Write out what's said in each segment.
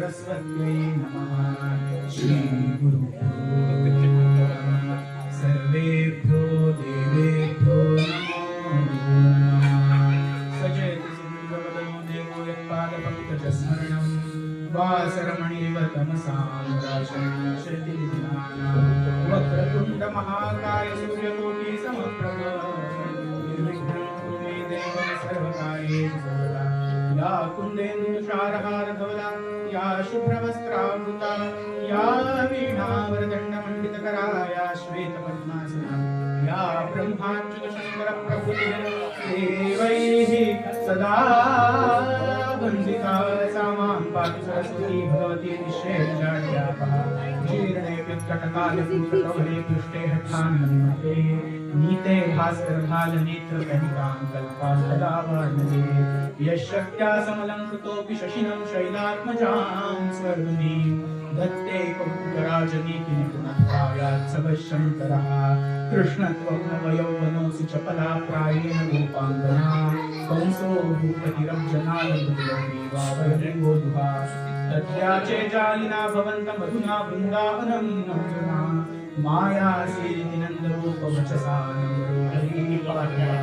सरस्वत्यै नमः। श्री गुरुभ्यो नमः। सर्वेभ्यो देवेभ्यो नमो नमः। सचेत सिंहवदनो देवो यत्पादपङ्कजस्मरणं वासरमणिरिव तमसां राशति वक्रतुण्ड महाकाय सूर्यकोटि समप्रभ निर्विघ्नं कुरु मे देव सर्वकार्येषु सर्वदा। या कुन्देन्दुशारहारधवला या शुभ्रवस्त्रावृता या वीणावरदण्डमण्डितकरा या श्वेतपद्मासना या ब्रह्माच्युतशङ्करप्रभुदेवैः सदा वन्दिता सा मां पातु सरस्वती भगवती निःशेषजाड्यापः। जीर्णे विकटकालपूतकवले पृष्ठे हठान्मन्मते नीते भास्करभालनेत्रकणिकां कल्पान्तदावर्णते यशक्त्या समलङ्कृतोऽपि शशिनं शैलात्मजां स्वर्गुणीं दत्ते कौतुकराजनीतिनिपुणत्वायात्सवशङ्करः। कृष्णत्वं नवयौवनोऽसि चपलाप्रायेण गोपाङ्गना कंसो भूपतिरब्जनालगुरुदेवावयवोऽधुहा तद्याचे जालिना भवन्तमधुना वृन्दावनं नमः। मायासीदिनन्दरूपवचसा नमो हरिपार्या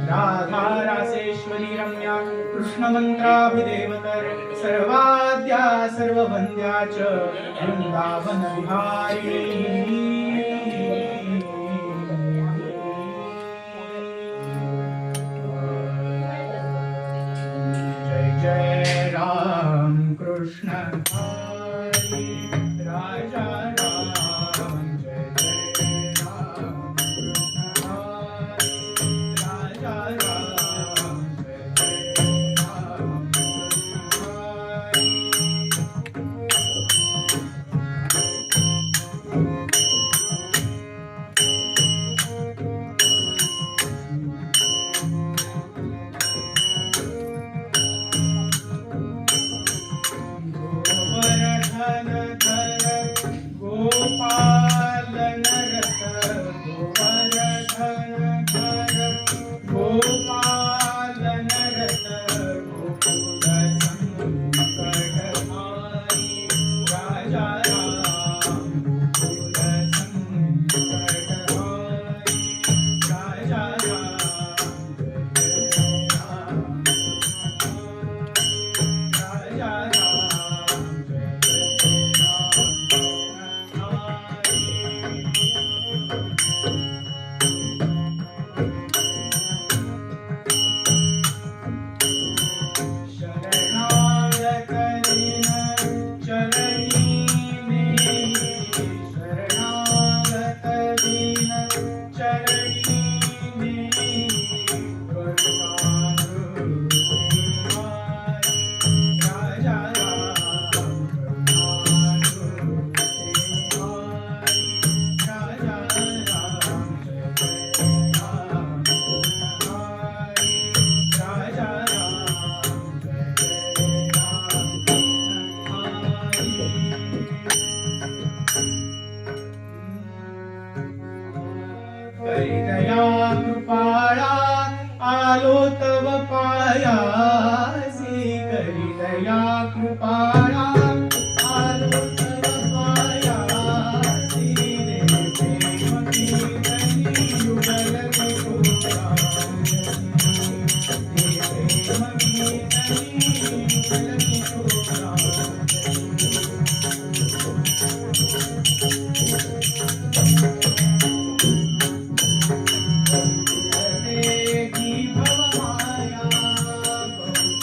राधा रासेश्वरी रम्या कृष्णमन्त्राभिदेवतर सर्वाद्या सर्ववन्द्या च वृन्दावन विहारिणी। जय जय राम कृष्ण हरि राजा राम। जय जय राम कृष्ण हरि राजा राम। जय जय राम कृष्ण हरि। गोवर्धन धर गोपाल नरत गोवर्धन धर गोपाल नरत गोकुल संकटहारी राजा राम। गोकुल संकटहारी राजा राम। जय जय राम राजा राम। जय जय शरणागत दीन चरणी मेरी शरणागत दीन चरणी मेरी करुणानिधि राजा राम। करुणानिधि राजा राम। जय जय राम हरि राजा राम। जय जय राम हरि। दया कृपाळा आलो तव पायासी करी दया कृपाळा आलो तव पायासी रे प्रेम कीर्तनी युगल किशोरासी रे प्रेम कीर्तनी युगल किशोरासी। देखी भव माया बहु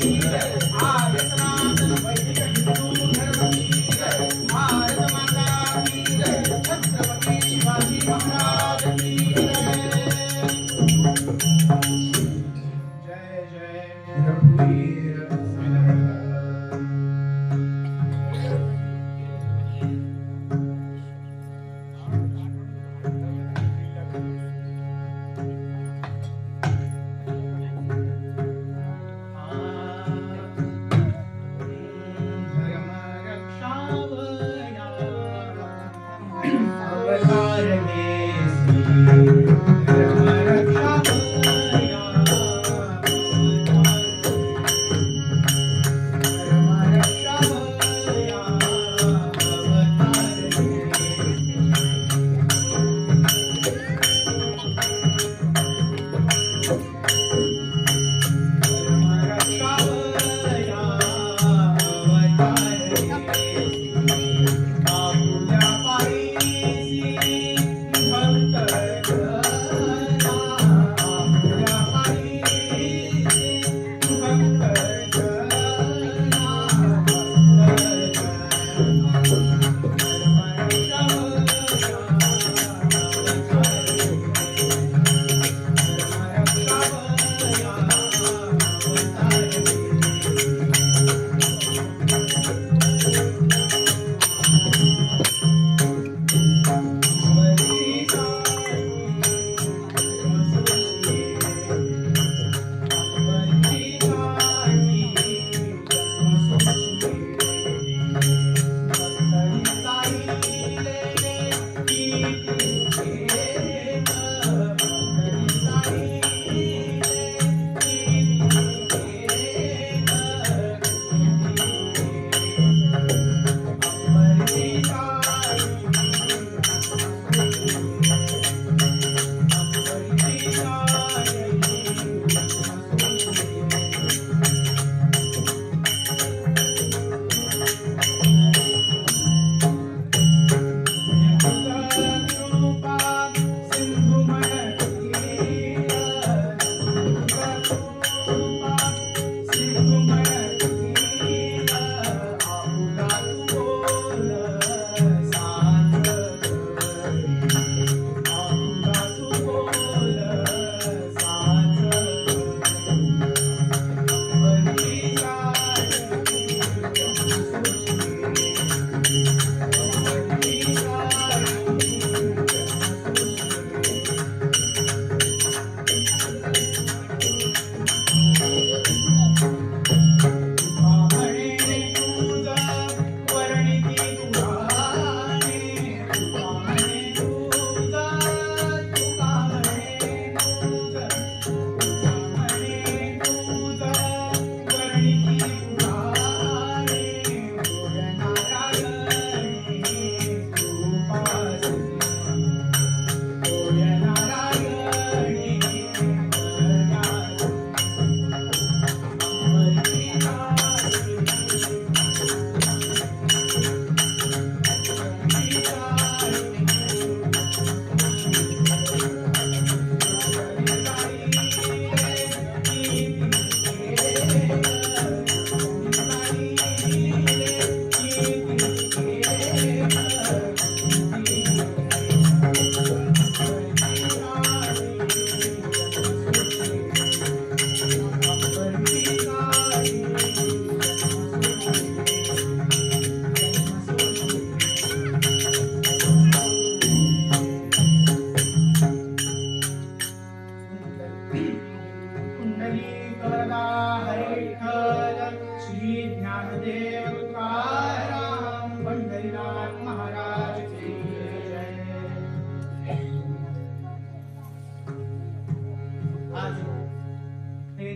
आर्य सनातन वैदिक हिंदू धर्म की जय, भारत माता की जय, छत्रपती शिवाजी महाराज की जय। जय जय रघुवीर समर्थ।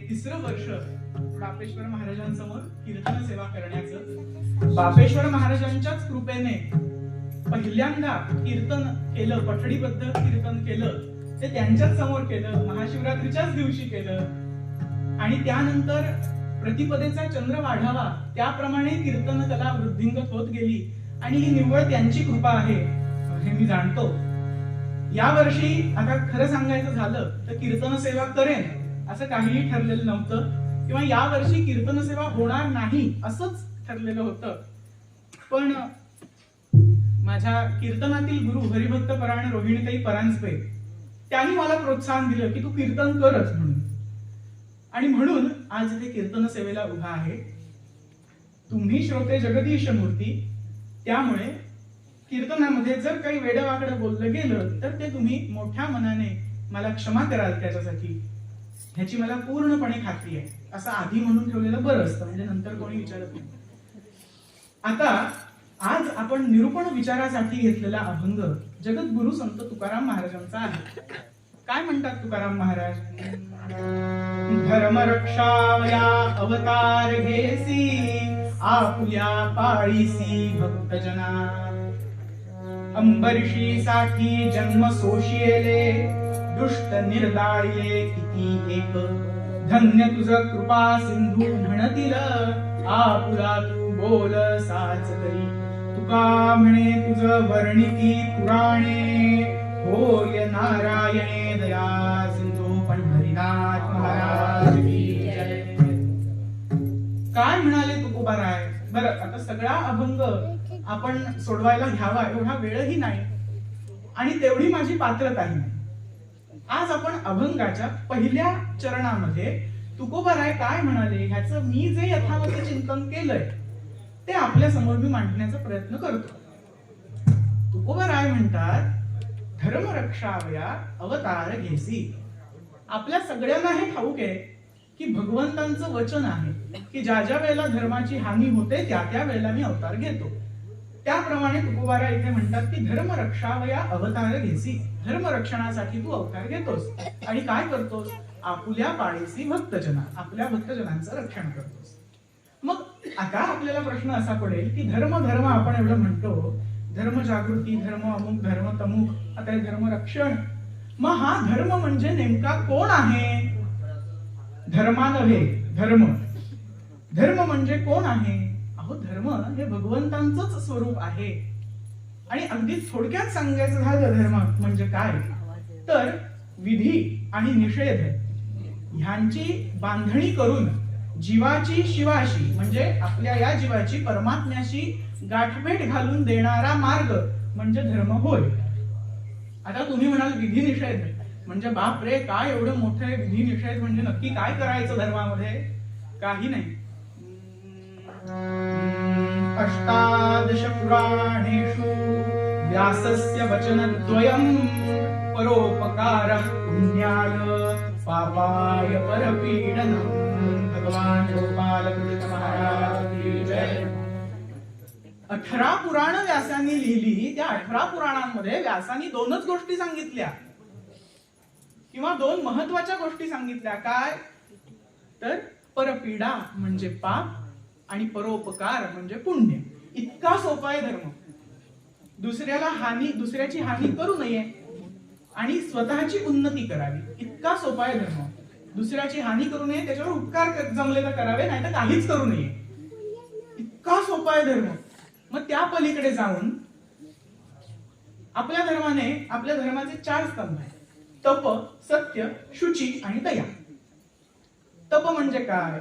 तिसरं वर्ष बापेश्वर महाराजांसमोर कीर्तन सेवा करण्याचं. बापेश्वर महाराजांच्याच कृपेने पहिल्यांदा कीर्तन केलं, पठडीबद्ध कीर्तन केलं ते त्यांच्याच समोर केलं, महाशिवरात्रीच्याच दिवशी केलं. आणि त्यानंतर प्रतिपदेचा चंद्र वाढावा त्याप्रमाणे कीर्तन कला वृद्धिंगत होत गेली. आणि ही निव्वळ त्यांची कृपा आहे हे मी जाणतो. या वर्षी आता खरं सांगायचं झालं तर कीर्तन सेवा करेन असं काहीही ठरलेलं नव्हतं. किंवा या वर्षी कीर्तन सेवा होणार नाही असंच ठरलेलं होतं. पण माझ्या कीर्तनातील गुरु हरिभक्त परायण रोहिणीताई परांजपे त्यांनी मला प्रोत्साहन दिलं की तू कीर्तन करच म्हणून. आणि म्हणून आज इथे कीर्तन सेवेला उभा आहे. तुम्ही श्रोते जगदीश मूर्ती, त्यामुळे कीर्तनामध्ये जर काही वेडवाकडं बोललं गेलं तर ते तुम्ही मोठ्या मनाने मला क्षमा कराल त्याच्यासाठी, ह्याची मला पूर्णपणे खात्री आहे. असं आधी म्हणून ठेवलेलं बरं असतं, म्हणजे नंतर कोणी विचारत नाही. आता आज आपण निरूपण विचारासाठी घेतलेला अभंग जगद्गुरु संत तुकाराम महाराजांचा आहे. काय म्हणतात तुकाराम महाराज? धर्म रक्षावया अवतार घेसी, आपुल्या पाळीसी भक्तजना. अंबरीशी साठी जन्म सोशियेले, दुष्ट निर्दाळिये किती एक. धन्य तुझ कृपा सिंधू म्हणतील, आपुला तू बोल साच करी. तुका म्हणे तुझ वर्णिती पुराणे, होय नारायणे दया सिंधू पंढरीनाथ महाराज की जय. काय म्हणाले तुकोबाराय? बरं, आता सगळा अभंग आपण सोडवायला घ्यावा एवढा वेळही नाही आणि तेवढी माझी पात्रताही नाही. आज आपण अभंगाच्या पहिल्या चरणामध्ये तुकोबाराय काय म्हणाले ह्याचं मी जे यथावत चिंतन केलंय ते आपल्या समोर मी मांडण्याचा प्रयत्न करतो. तुकोबाराय म्हणतात, धर्म रक्षावया अवतार घेसी. आपल्या सगळ्यांना हे ठाऊक आहे की भगवंतांचं वचन आहे की ज्या ज्या वेळेला धर्माची हानी होते त्या त्या वेळेला मी अवतार घेतो. त्याप्रमाणे तुकोबाराय इथे म्हणतात की धर्म रक्षावया अवतार घेसी. धर्म रक्षणासाठी तू अवतार घेतोस आणि काय करतोस? आपुल्या पाळीसी भक्तजना, आपल्या भक्तजनांचं रक्षण करतोस. मग आता आपल्याला प्रश्न असा पडेल की धर्म धर्म आपण एवढं म्हणतो, धर्म जागृती, धर्म अमुक, धर्म तमुक, आता हे धर्म रक्षण. मग हा धर्म म्हणजे नेमका कोण आहे? धर्मा नव्हे, धर्म. धर्म म्हणजे कोण आहे? अहो, धर्म हे भगवंतांचंच स्वरूप आहे. आणि अगदी थोडक्यात सांगायचं झालं धर्म म्हणजे काय, तर विधी आणि निषेध ह्यांची बांधणी करून जीवाची शिवाशी म्हणजे आपल्या या जीवाची परमात्म्याशी गाठभेट घालून देणारा मार्ग म्हणजे धर्म होय. आता तुम्ही म्हणाल विधी निषेध म्हणजे बाप रे, काय एवढं मोठं आहे विधी निषेध, म्हणजे नक्की काय करायचं धर्मामध्ये? काही नाही. अष्टादश पुराणेषु व्यासस्य वचनद्वयम्, परोपकारः पुण्याय पापाय परपीडनम्. भगवान गोपालकृष्ण महाराज की जय. 18 पुराण व्यासांनी लिहिली. त्या 18 पुराणांमध्ये व्यासांनी 2च गोष्टी सांगितल्या किंवा 2 महत्वाच्या गोष्टी सांगितल्या. काय? तर परपीडा म्हणजे पाप आणि परोपकार म्हणजे पुण्य. इतका सोपा आहे धर्म. दुसऱ्याची हानी करू नये आणि स्वतःची उन्नती करावी, इतका सोपा आहे धर्म. दुसऱ्याची हानी करू नये, त्याच्यावर उपकार जमले तर करावे, नाही तर काहीच करू नये, इतका सोपा आहे धर्म. मग त्या पलीकडे जाऊन आपल्या धर्माचे 4 स्तंभ आहेत: तप, सत्य, शुची आणि दया. तप म्हणजे काय?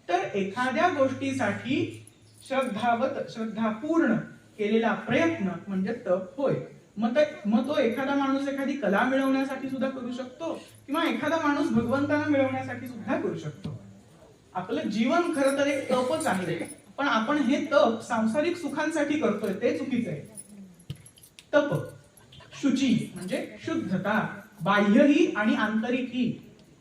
तर एखाद्या गोष्टीसाठी श्रद्धापूर्ण केलेला प्रयत्न म्हणजे तप होय. मग तो एखादा माणूस एखादी कला मिळवण्यासाठी सुद्धा करू शकतो किंवा एखादा माणूस भगवंतांना मिळवण्यासाठी सुद्धा करू शकतो. आपलं जीवन खरं तर एक तपच आहे, पण आपण हे तप सांसारिक सुखांसाठी करतोय, ते चुकीचं आहे. तप. शुची म्हणजे शुद्धता, बाह्यही आणि आंतरिकही.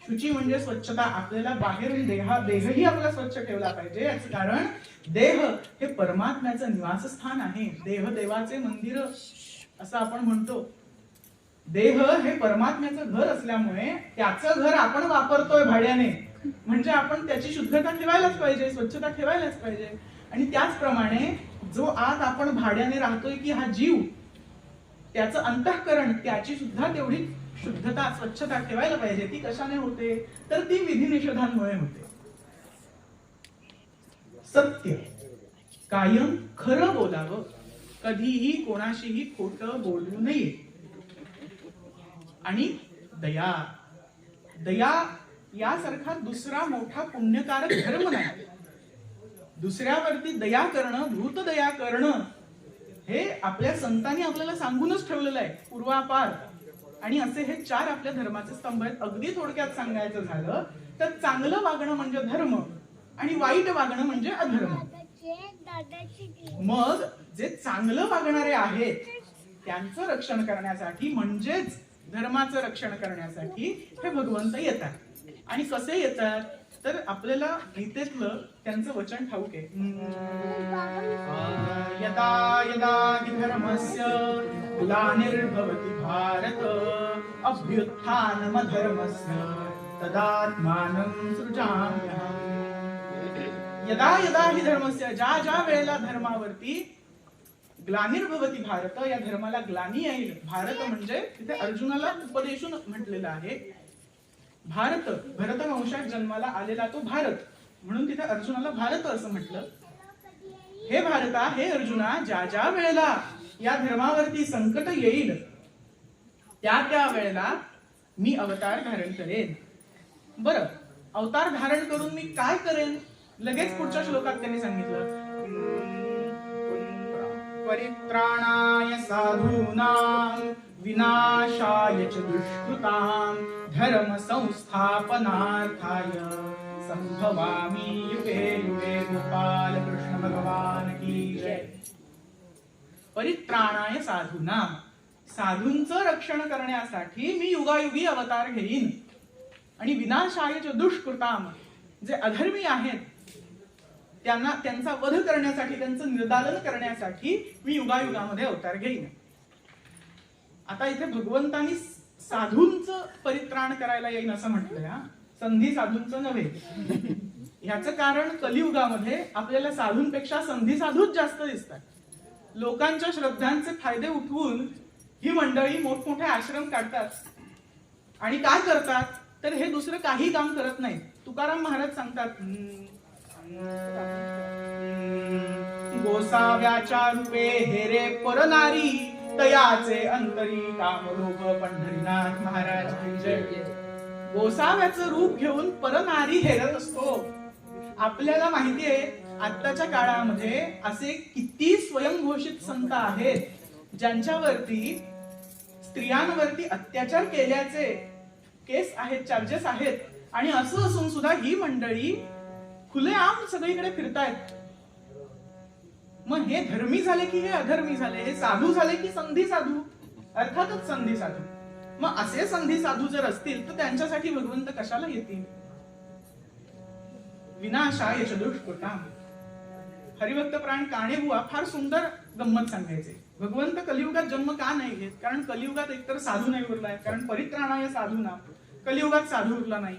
शुची म्हणजे स्वच्छता. आपल्याला बाहेरून देहही आपला स्वच्छ ठेवला पाहिजे. याचं कारण देह हे परमात्म्याचं निवासस्थान आहे. देह देवाचे मंदिर असं आपण म्हणतो. देह हे परमात्म्याचं घर असल्यामुळे त्याचं घर आपण वापरतोय भाड्याने, म्हणजे आपण त्याची शुद्धता ठेवायलाच पाहिजे, स्वच्छता ठेवायलाच पाहिजे. आणि त्याचप्रमाणे जो आत आपण भाड्याने राहतोय की हा जीव, त्याचं अंतःकरण, त्याची सुद्धा तेवढी शुद्धता स्वच्छता ठेवायला पाहिजे. ती कशाने होते? तर ती विधी निषेधांमुळे होते. सत्य, कायम खरं बोलावं, कधीही कोणाशीही खोटं बोलू नये. आणि दया. दया यासारखा दुसरा मोठा पुण्यकारक धर्म नाही. दुसऱ्यावरती दया करणं, भूत दया करणं, हे आपल्या संतांनी आपल्याला सांगूनच ठेवलेलं आहे पूर्वापार. आणि असे हे 4 आपल्या धर्माचे स्तंभ आहेत. अगदी थोडक्यात सांगायचं झालं तर चांगलं वागणं म्हणजे धर्म आणि वाईट वागणं म्हणजे अधर्म. मग जे चांगलं वागणारे आहेत त्यांचं रक्षण करण्यासाठी, म्हणजेच धर्माचं रक्षण करण्यासाठी हे भगवंत येतात. आणि कसे येतात तर आपल्याला गीतेतलं त्यांचं वचन ठाऊक आहे. यदा यदा हि धर्मस्य ग्लानिर्भवति भारत अभ्युत्थानमधर्मस्य तदात्मानं सृजाम्यहम्. यदा यदा हि धर्मस्य, ज्या ज्या वेळेला धर्मावरती ग्लानिर्भवति भारत, या धर्माला ग्लानी येईल. भारत म्हणजे तिथे अर्जुनाला उपदेशून म्हटलेलं आहे. भारत, भरतवंशात जन्माला आलेला तो भारत, म्हणून तिथे अर्जुनाला भारत असं म्हटलं. हे भारता, हे अर्जुना, ज्या ज्या वेळेला या धर्मावरती संकट येईल त्या त्या वेळेला मी अवतार धारण करेन. बरं, अवतार धारण करून मी काय करेन? लगेच पुढच्या श्लोकात त्यांनी सांगितलं, परित्राणाय साधूनां विनाशाय च दुष्कृतां धर्म संस्थापनार्थाय संभवामि युगे युगे. गोपाल कृष्ण भगवान की जय. परित्राणाय साधूनां, साधूंचं रक्षण करण्यासाठी मी युगायुगी अवतार घेईन. आणि विनाशाय च दुष्कृतां, जे अधर्मी आहेत त्यांना, त्यांचा वध करण्यासाठी, त्यांचं निर्दालन करण्यासाठी मी युगायुगामध्ये अवतार घेईन. आता इथे भगवंतांनी साधूंचं परित्राण करायला येईन असं म्हटलंय, संधी साधूंचं नव्हे. ह्याचं कारण कलियुगामध्ये आपल्याला साधूंपेक्षा संधी साधूच जास्त दिसतात. लोकांच्या श्रद्धांचे फायदे उठवून ही मंडळी मोठमोठे आश्रम काढतात. आणि काय करतात तर हे दुसरं काही काम करत नाही. तुकाराम महाराज सांगतात, गोसाव्याच्या रूपे हेरे परनारी तयाचे अंतरी काम लोभ. पंढरीनाथ महाराज की जय. गोसाव्याचं रूप घेऊन परनारी हेरत असतो. आपल्याला माहिती आहे आत्ताच्या काळामध्ये असे किती स्वयंघोषित संत आहेत ज्यांच्यावरती, स्त्रियांवरती अत्याचार केल्याचे केस आहेत, चार्जेस आहेत. आणि असं असून सुद्धा ही मंडळी खुलेआम सगळीकडे फिरतायत. मग हे धर्मी झाले की हे अधर्मी झाले? हे साधू झाले की संधी साधू? अर्थातच संधी साधू. मग असे संधी साधू जर असतील तर त्यांच्यासाठी भगवंत कशाला येतील? विनाशाय च दुष्कृतां. हरिभक्त प्राण काणेबुवा फार सुंदर गंमत सांगायचे. भगवंत कलियुगात जन्म का नाही घेत? कारण कलियुगात एकतर साधू नाही उरलाय, कारण परित्राणाय साधूना, कलियुगात साधू उरला नाही.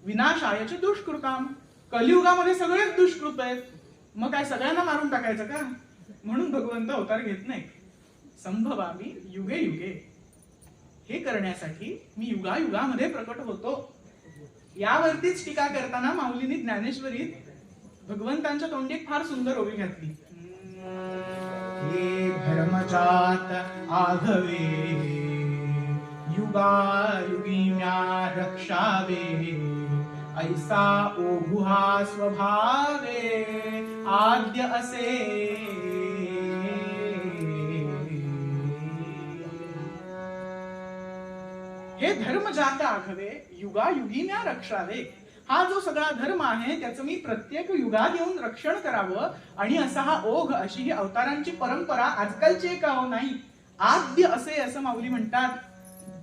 विनाशाय च दुष्कृतां, कलियुगामध्ये सगळेच दुष्कृत आहेत. मग काय सगळ्यांना मारून टाकायचं का? म्हणून भगवंत अवतार घेत नाही. संभवामी युगे युगे, हे करण्यासाठी मी युगायुगामध्ये प्रकट होतो. यावरतीच टीका करताना माऊलींनी ज्ञानेश्वरीत भगवंतांच्या तोंडी एक फार सुंदर ओवी घातली. हे धर्मजात आघवे युगायुगी म्या रक्षावे ऐसा ओघुहा स्वभावे आद्य असे. हे धर्म जाता आघवे युगायुगी म्या रक्षावे. हा जो सगळा धर्म आहे त्याचं मी प्रत्येक युगात येऊन रक्षण करावं. आणि असा हा ओघ, अशी ही अवतारांची परंपरा आजकालची एक नाही, आद्य असे असं माऊली म्हणतात.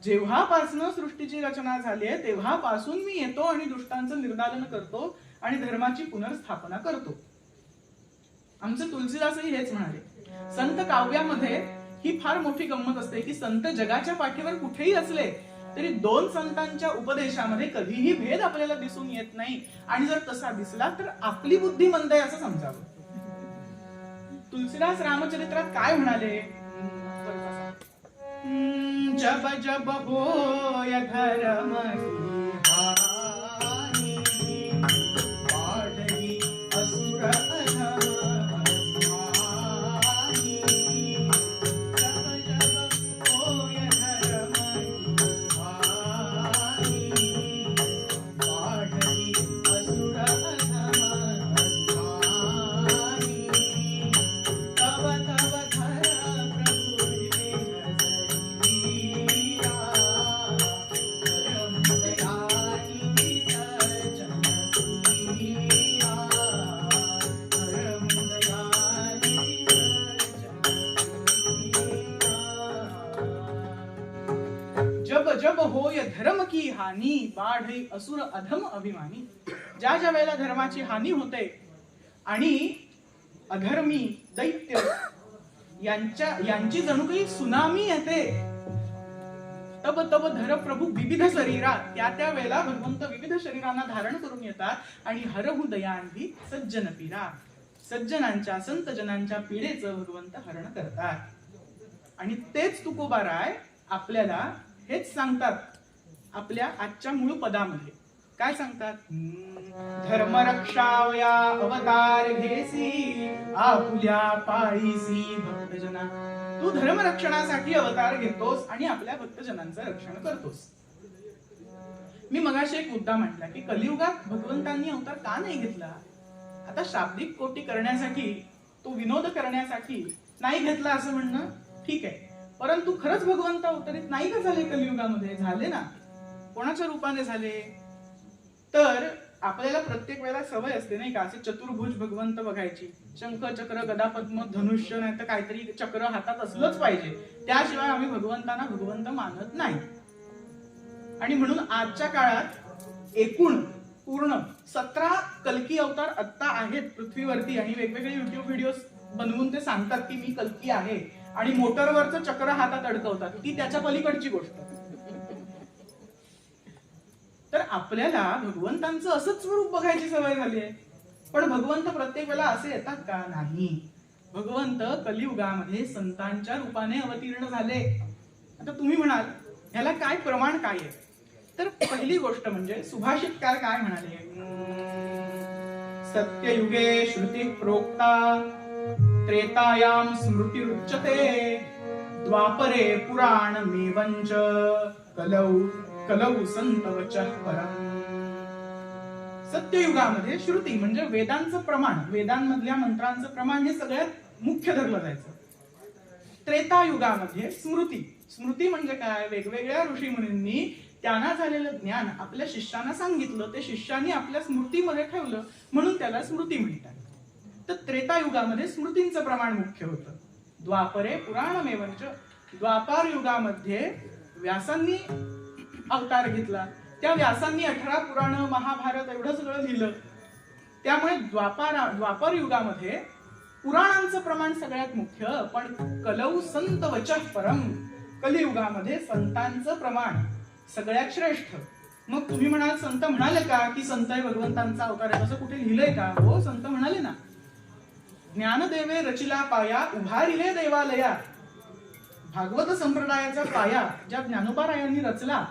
जेव्हापासून सृष्टीची रचना झाली आहे तेव्हापासून मी येतो आणि दुष्टांचं निर्दालन करतो आणि धर्माची पुनर्स्थापना करतो. आमचे तुलसीदासही हेच म्हणाले. संत काव्यामध्ये ही फार मोठी गंमत असते की संत जगाच्या पाठीवर कुठेही असले तरी दोन संतांच्या उपदेशामध्ये कधीही भेद आपल्याला दिसून येत नाही. आणि जर तसा दिसला तर आपली बुद्धी मंद आहे असं समजावं. तुलसीदास रामचरित्रात काय म्हणाले? जब जब होय धर्म हानी वाढही असुर अधम हानी. जब जब होय धर्म हानी जब होय धर्म की हानी बाढे असुर अधम अभिमानी. ज्या ज्या वेळेला धर्माची हानी होते आणि अधर्मी दैत्य यांची जणू काही सुनामी येते, तब तब धर प्रभू विविध शरीरा. त्या वेळेला भगवंत विविध शरीरांना धारण करून येतात आणि हरहु दयांधी सज्जन पीरा. सज्जनांच्या संत जनांच्या पीडेचं भगवंत हरण करतात. आणि तेच तुकोबाराय आपल्याला हेच सांगतात आपल्या आजच्या मूळ पदामध्ये. काय सांगतात? धर्मरक्षावया अवतार घेसी आपुल्या पाळीसी भक्तजना. तू धर्मरक्षणासाठी अवतार घेतोस आणि आपल्या भक्तजनांचं रक्षण करतोस. मी मगाशी एक मुद्दा म्हटला की कलियुगात भगवंतांनी अवतार का नाही घेतला? आता शाब्दिक कोटी करण्यासाठी, तो विनोद करण्यासाठी नाही घेतला असं म्हणणं ठीक आहे, परंतु खरंच भगवंत अवतरित नाही का झाले कलियुगामध्ये? झाले ना. कोणाच्या रूपाने झाले? तर आपल्याला प्रत्येक वेळेला सवय असते नाही का, असे चतुर्भुज भगवंत बघायची. शंख चक्र गदा पद्म धनुष्य नाही तर काहीतरी चक्र हातात असलंच पाहिजे, त्याशिवाय आम्ही भगवंतांना भगवंत मानत नाही. आणि म्हणून आजच्या काळात एकूण पूर्ण 17 कल्की अवतार आत्ता आहेत पृथ्वीवरती आणि वेगवेगळे युट्यूब व्हिडिओ बनवून ते सांगतात की मी कल्की आहे आणि मोटरवरचं चक्र हातात अडकवतात. ती त्याच्या पलीकडची गोष्ट. तर आपल्याला भगवंतांचं असंच स्वरूप बघायची सवय झाली आहे. पण भगवंत प्रत्येक वेळेला असे येतात का? नाही. भगवंत कलियुगामध्ये संतांच्या रूपाने अवतीर्ण झाले. आता तुम्ही म्हणाल ह्याला काय प्रमाण काय आहे? तर पहिली गोष्ट म्हणजे सुभाषितकार काय म्हणाले? सत्ययुगे श्रुती प्रोक्ता त्रेतायाम स्मृती रुच्यते द्वापरे पुराण मेवंच कलौ संत वचः परम. सत्ययुगामध्ये श्रुती म्हणजे वेदांचं प्रमाण, वेदांमधल्या मंत्रांचं प्रमाण हे सगळ्यात मुख्य धरलं जायचं. त्रेतायुगामध्ये स्मृती. स्मृती म्हणजे काय? वेगवेगळ्या ऋषीमुनींनी त्यांना झालेलं ज्ञान आपल्या शिष्यांना सांगितलं, ते शिष्यांनी आपल्या स्मृतीमध्ये ठेवलं, म्हणून त्याला स्मृती म्हणतात. तर त्रेतायुगामध्ये स्मृतींचं प्रमाण मुख्य होतं. द्वापरे पुराणमेवंच. द्वापार युगामध्ये व्यासांनी अवतार घेतला. त्या व्यासांनी 18 पुराण महाभारत एवढं सगळं लिहिलं. त्यामुळे द्वापार युगामध्ये पुराणांचं प्रमाण सगळ्यात मुख्य. पण कलौ संत वचः परम. कलियुगामध्ये संतांचं प्रमाण सगळ्यात श्रेष्ठ. मग तुम्ही म्हणाल संत म्हणाले का की संत हे भगवंतांचा अवतार आहे? असं कुठे लिहिलंय का? हो, संत म्हणाले ना. ज्ञानदेवे रचिला पाया उभारिले देवालया. भागवत संप्रदायाचा पाया ज्या ज्ञानोबारायांनी रचला,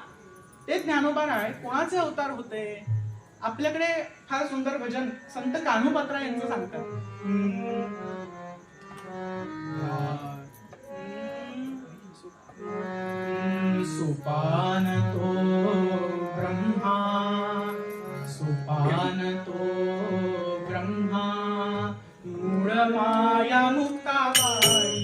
ते ज्ञानोबाराय कोणाचे अवतार होते? आपल्याकडे फार सुंदर भजन संत कान्होपात्रा यांचं सांगतात. सोपान तो ब्रह्मा, सोपान तो ब्रह्मा, मूळ माया मुक्ताबाई.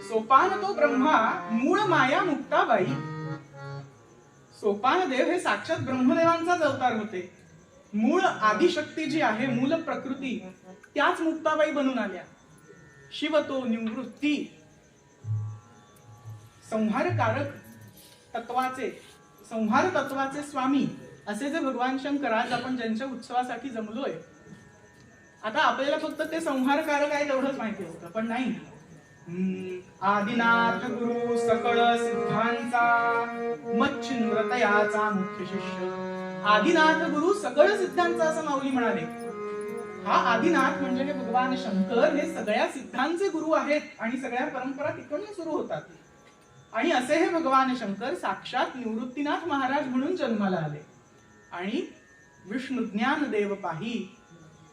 सोपान तो ब्रह्मा मूळ माया मुक्ताबाई. सोपान देव हे साक्षात ब्रह्मदेवांचाच अवतार होते. मूळ आदिशक्ती जी आहे, मूल प्रकृती, त्याच मुक्ताबाई बनून आल्या. शिव तो निवृत्ती. संहारकारक तत्वाचे, संहार तत्वाचे स्वामी असे जे भगवान शंकर आज आपण ज्यांच्या उत्सवासाठी जमलोय, आता आपल्याला फक्त ते संहारकारक आहे एवढंच माहिती असतं, पण नाही. आदिनाथ गुरु सकळ सिद्धांचा मच्छिंद्र तयाचा मुख्य शिष्य. आदिनाथ गुरु सकळ सिद्धांचा असं माऊली म्हणाले. हा आदिनाथ म्हणजे हे भगवान शंकर हे सगळ्या सिद्धांचे गुरु आहेत आणि सगळ्या परंपरा तिकडून सुरू होतात. आणि असे हे भगवान शंकर साक्षात निवृत्तीनाथ महाराज म्हणून जन्माला आले. आणि विष्णू ज्ञान देव पाही,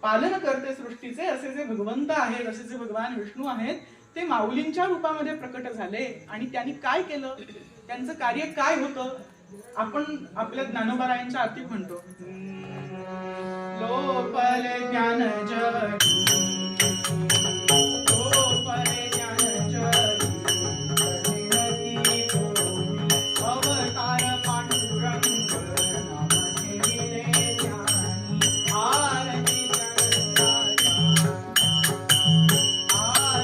पालन करते सृष्टीचे असे जे भगवंत आहेत, असे जे भगवान विष्णू आहेत, ते माऊलींच्या रूपामध्ये प्रकट झाले. आणि त्यांनी काय केलं, त्यांचं कार्य काय होतं, आपण आपल्या ज्ञानोबारायांच्या आरतीत म्हणतो. लोपले ज्ञान जगी लोपले ज्ञान जगी नेणती कोणी अवतार पांडुरंग नाम ठेविले ज्ञानी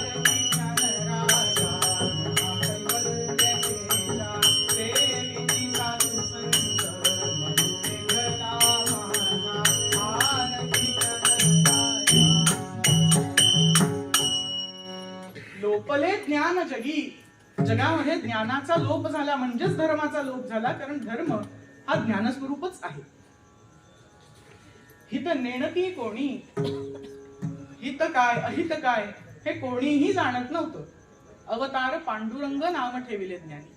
आरती ज्ञानराजा आरती ज्ञानराजा कैवल्य केला सेविती साधू संत मनुष्य घडला माझा आरती ज्ञानराजा लोपले ज्ञान जगी जगामध्ये ज्ञानाचा लोप झाला म्हणजेच धर्माचा लोप झाला कारण धर्म हा ज्ञानस्वरूपच आहे हित नेणती कोणी हित काय अहित काय हे कोणीही जाणत नव्हतं अवतार पांडुरंग नाम ठेविले ज्ञानी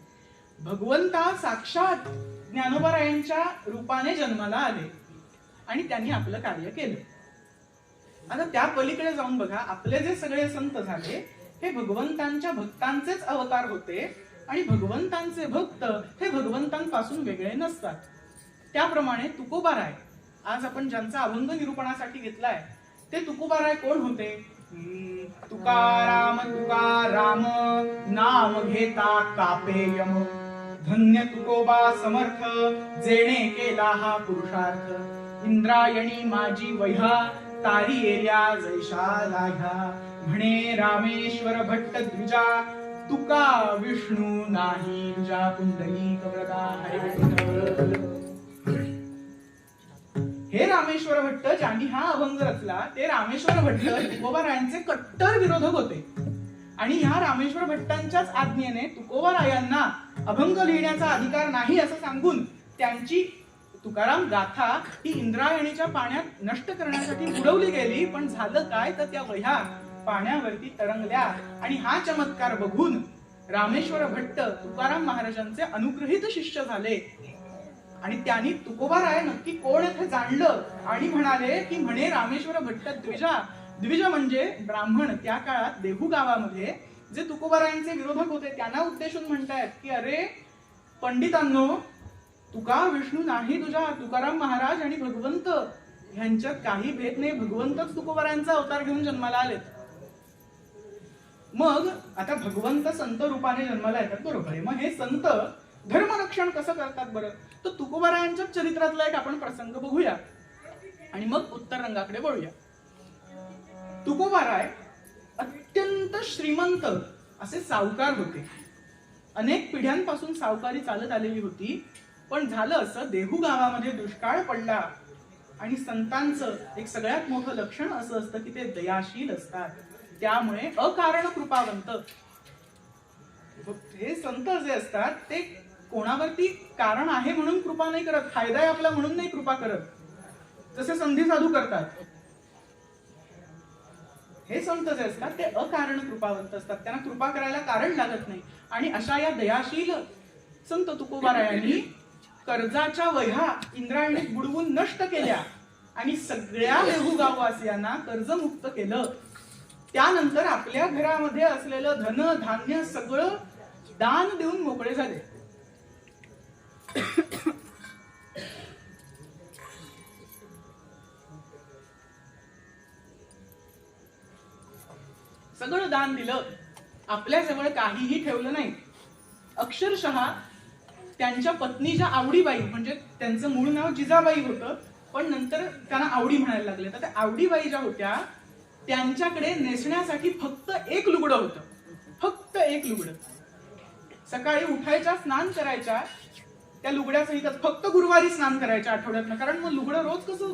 भगवंता साक्षात ज्ञानोबारायांच्या रूपाने जन्माला आले आणि त्यांनी आपलं कार्य केलं आता त्या पलीकडे जाऊन बघा आपले जे सगळे संत झाले हे भगवंतांच्या भक्तांचेच अवतार होते आणि भगवंतांचे भक्त हे भगवंतांपासून वेगळे नसतात त्याप्रमाणे तुकोबाराय आज आपण ज्यांचा अभंग निरूपणासाठी घेतलाय ते तुकोबाराय कोण होते तुकाराम तुकाराम नाम घेता कापे यम धन्य तुकोबा समर्थ जेणे केला हा पुरुषार्थ इंद्रायणी माझी वह्या तारी येल्या जैशाला ह्या म्हणे रामेश्वर भट्ट द्विजा तुका विष्णू नाही तुझ्या कुंडली कवरदा हरे विठ्ठल हे रामेश्वर भट्ट ज्यांनी हा अभंग रचला ते रामेश्वर भट्ट तुकोबारायांचे कट्टर विरोधक होते आणि ह्या रामेश्वर भट्टांच्याच आज्ञेने तुकोबारायांना अभंग लिहिण्याचा अधिकार नाही असं सांगून त्यांची तुकाराम गाथा ही इंद्रायणीच्या पाण्यात नष्ट करण्यासाठी बुडवली गेली पण झालं काय तर त्या वह्या पाण्यावरती तरंगल्या आणि हा चमत्कार बघून रामेश्वर भट्ट तुकाराम महाराजांचे अनुग्रहित शिष्य झाले आणि त्यांनी तुकोबाराय नक्की कोण हे जाणलं आणि म्हणाले की म्हणे रामेश्वर भट्ट द्विजा द्विज म्हणजे ब्राह्मण त्या काळात देहू गावामध्ये जे तुकोबारायांचे विरोधक होते त्यांना उद्देशून म्हणतायत की अरे पंडितांनो तुका विष्णू नाही तुझ्या तुकाराम महाराज आणि भगवंत ह्यांच्यात काही भेद नाही भगवंतच तुकोबारायांचा अवतार घेऊन जन्माला आलेत मग आता भगवंत संत रूपाने जन्माला येतात बरोबर आहे मग हे संत धर्मरक्षण कसं करतात बरं तर तुकोबारायांच्या चरित्रातला एक आपण प्रसंग बघूया आणि मग उत्तर रंगाकडे वळूया तुकोबाराय अत्यंत श्रीमंत असे सावकार होते अनेक पिढ्यांपासून सावकारी चालत आलेली होती पण झालं असं देहू गावामध्ये दुष्काळ पडला आणि संतांचं एक सगळ्यात मोठं लक्षण असं असतं की ते दयाशील असतात त्यामुळे अकारण कृपावंत हे संत जे असतात ते कोणावरती कारण आहे म्हणून कृपा नाही करत फायदा आहे आपला म्हणून नाही कृपा करत जसे संधी साधू करतात हे संत जे असतात ते अकारण कृपावंत असतात त्यांना कृपा करायला कारण लागत नाही आणि अशा या दयाशील संत तुकोबारायांनी कर्जाच्या वह्या इंद्रायणीत बुडवून नष्ट केल्या आणि सगळ्या देहू गाववासियांना कर्जमुक्त केलं त्यानंतर आपल्या घरामध्ये असलेलं धन धान्य सगळं दान देऊन मोकळे झाले सगळं दान दिलं आपल्याजवळ काहीही ठेवलं नाही अक्षरशः त्यांच्या पत्नीच्या आवडीबाई म्हणजे त्यांचं मूळ नाव जिजाबाई होतं पण नंतर त्यांना आवडी म्हणायला लागले तर त्या आवडीबाई ज्या होत्या त्यांच्याकडे नेसण्यासाठी फक्त एक लुगडं होतं फक्त एक लुगडं सकाळी उठायच्या स्नान करायच्या त्या लुगड्यासहितच फक्त गुरुवारी स्नान करायच्या आठवड्यातनं कारण मग लुगडं रोज कसं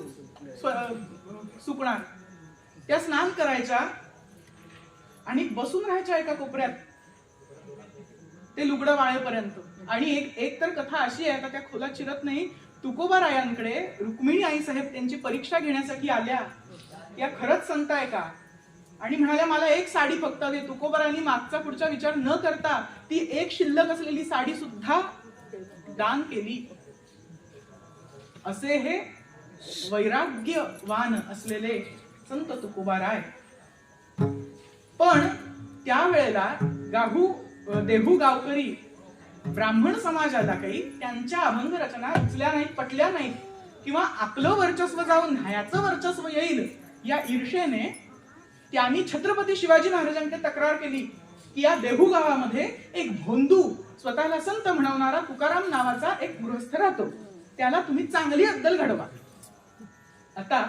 सुकणार त्या स्नान करायच्या आणि बसून राहायच्या एका कोपऱ्यात ते लुगडं वाळेपर्यंत आणि एक तर कथा अशी आहे का त्या खोलात शिरत नाही तुकोबारायांकडे रुक्मिणी आई साहेब त्यांची परीक्षा घेण्यासाठी आल्या या खरंच संत आहे का आणि म्हणाल्या मला एक साडी फक्त दे तुकोबारायांनी मागचा पुढचा विचार न करता ती एक शिल्लक असलेली साडी सुद्धा दान केली असे हे वैराग्यवान असलेले संत तुकोबाराय पण त्यावेळेला देहू गावकरी ब्राह्मण समाजाला काही त्यांच्या अभंग रचना रुचल्या नाहीत पटल्या नाहीत किंवा आपलं वर्चस्व जाऊन ह्याचं वर्चस्व येईल या ईर्षेने त्यांनी छत्रपती शिवाजी महाराजांकडे तक्रार केली की या देहू गावामध्ये एक भोंदू स्वतःला संत म्हणवणारा तुकाराम नावाचा एक गृहस्थ राहतो, त्याला तुम्ही चांगली अद्दल घडवा. आता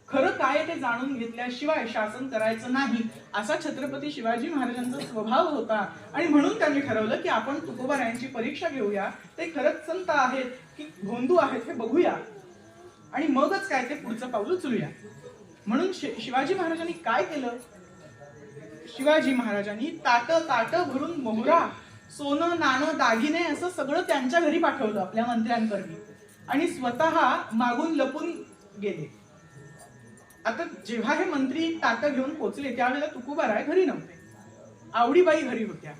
खरं काय ते जाणून घेतल्याशिवाय शासन करायचं नाही असा छत्रपती शिवाजी महाराजांचा स्वभाव होता आणि म्हणून त्यांनी ठरवलं की आपण तुकोबारायांची परीक्षा घेऊया, ते खरंच संत आहेत की भोंदू आहेत हे बघूया आणि मगच काय ते पुढचं पाऊल उचलूया. म्हणून शिवाजी महाराजांनी काय केलं, शिवाजी महाराजांनी ताट भरून मोहरा, सोनं नाणं दागिने असं सगळं त्यांच्या घरी पाठवलं आपल्या मंत्र्यांकरवी आणि स्वतः मागून लपून गेले. आता जेव्हा हे मंत्री ताट घेऊन पोहोचले त्यावेळेला तुकोबाराय घरी नव्हते, आवडीबाई घरी होत्या.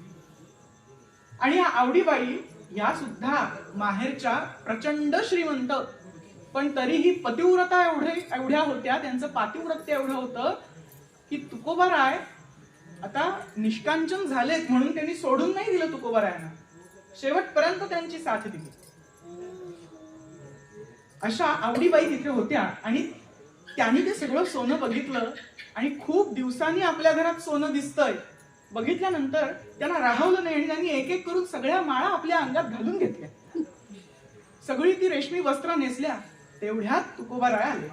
आणि या आवडीबाई या सुद्धा माहेरच्या प्रचंड श्रीमंत, पण तरीही पतिव्रता एवढ्या होत्या, त्यांचं पातिव्रत्य एवढं होतं की तुकोबाराय आता निष्कांचन झालेत म्हणून त्यांनी सोडून नाही दिलं तुकोबारायांना, शेवटपर्यंत त्यांची साथ दिली. अशा आवडीबाई तिथे होत्या आणि त्यांनी ते सगळं सोनं बघितलं आणि खूप दिवसांनी आपल्या घरात सोनं दिसतंय बघितल्यानंतर त्यांना राहवलं नाही आणि त्यांनी एक एक करून सगळ्या माळा आपल्या अंगात घालून घेतल्या. सगळी ती रेशमी वस्त्र नेसल्या. तेवढ्यात तुकोबाराय आले.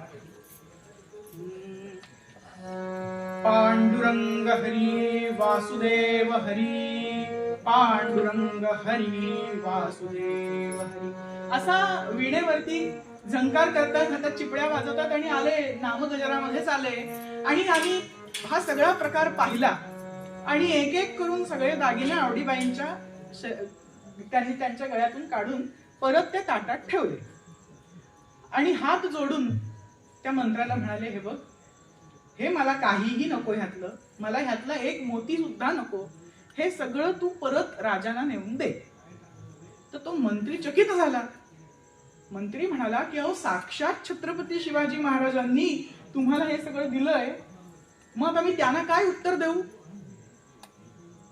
पांडुरंग हरी वासुदेव हरी, पांडुरंग हरी वासुदेव हरी असा वीणेवरती झंकार करतात, हातात चिपड्या वाजवतात आणि आले, नामगजरामध्येच आले. आणि आम्ही हा सगळा प्रकार पाहिला आणि एक एक करून सगळे दागिने आवडीबाईंच्या त्यांनी त्यांच्या गळ्यातून काढून परत त्या ताटात ठेवले आणि हात जोडून त्या मंत्र्याला म्हणाले, हे बघ, हे मला काहीही नको ह्यातलं, मला ह्यातला एक मोती सुद्धा नको, हे सगळं तू परत राजांना नेऊन दे. तर तो मंत्री चकित झाला. मंत्री म्हणाला की अहो, साक्षात छत्रपती शिवाजी महाराजांनी तुम्हाला हे सगळं दिलंय, मग आम्ही त्यांना काय उत्तर देऊ.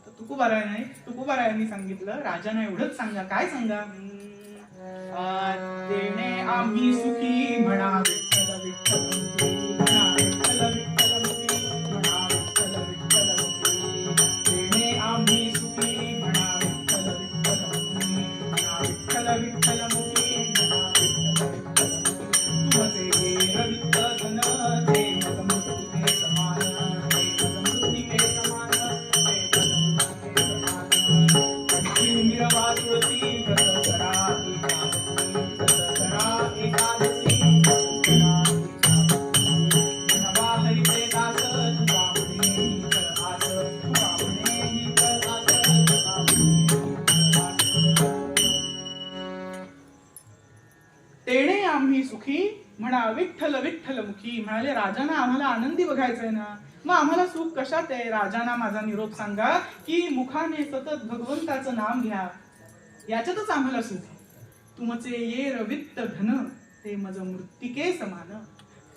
तर तुकोबारायांनी सांगितलं, राजांना एवढंच सांगा. काय सांगा, देणे आम्ही सुखी म्हणा विठ्ठल विठ्ठल म्हणा विठ्ठल विठ्ठल म्हणा विठ्ठल विठ्ठल, देणे आम्ही सुखी म्हणा विठ्ठल विठ्ठल म्हणा विठ्ठल विठ्ठल तेणे आम्ही सुखी म्हणा विठ्ठल विठ्ठल मुखी. म्हणाले, राजांना आम्हाला आनंदी बघायचंय ना, मग आम्हाला सुख कशात आहे. राजांना माझा निरोप सांगा की मुखाने सतत भगवंताचं नाम घ्या, याच्यातच आम्हाला सुख आहे. तुमचे ये रवित्त धन ते मज मृत्तिके समान.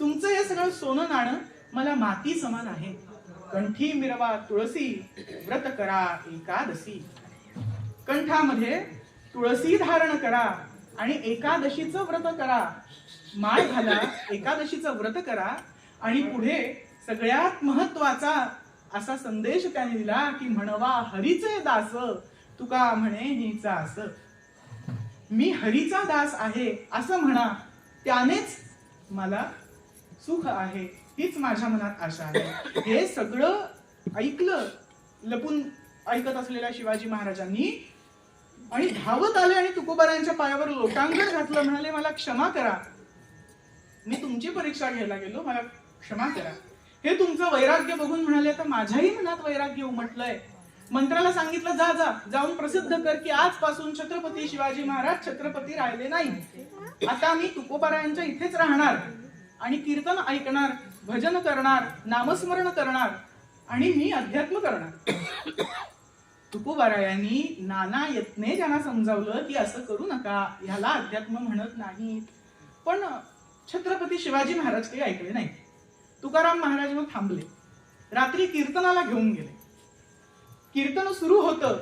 तुमचं हे सगळं सोनं नाणं मला माती समान आहे. कंठी मिरवा तुळसी व्रत करा एकादशी. कंठामध्ये तुळसी धारण करा आणि एकादशीचं व्रत करा. माळ घाला, एकादशीचं व्रत करा आणि पुढे सगळ्यात महत्वाचा असा संदेश त्याने दिला की म्हणवा हरीचे दास तुका म्हणे हिचा अस. मी हरीचा दास आहे असं म्हणा, त्यानेच मला सुख आहे, हीच माझ्या मनात आशा आहे. हे सगळं ऐकलं लपून ऐकत असलेल्या शिवाजी महाराजांनी आणि धावत आले आणि तुकोबारायांच्या पायावर लोटांगण घातलं. म्हणाले, मला क्षमा करा, मी तुमची परीक्षा घ्यायला गेलो, मला क्षमा करा. हे तुमचं वैराग्य बघून म्हणाले, आता माझ्याही मनात वैराग्य उमटलंय. मंत्र्याला सांगितलं, जा जा जाऊन प्रसिद्ध कर की आजपासून छत्रपती शिवाजी महाराज छत्रपती राहिले नाही. आता मी तुकोबारायांच्या इथेच राहणार आणि कीर्तन ऐकणार, भजन करणार, नामस्मरण करणार आणि मी अध्यात्म करणार. तुकोबारायांनी नाना यत्ने त्यांना समजावलं की असं करू नका, ह्याला अध्यात्म म्हणत नाहीत. पण छत्रपती शिवाजी महाराज काही ऐकले नाही. तुकाराम महाराज मग थांबले, रात्री कीर्तनाला घेऊन गेले. कीर्तन सुरू होतं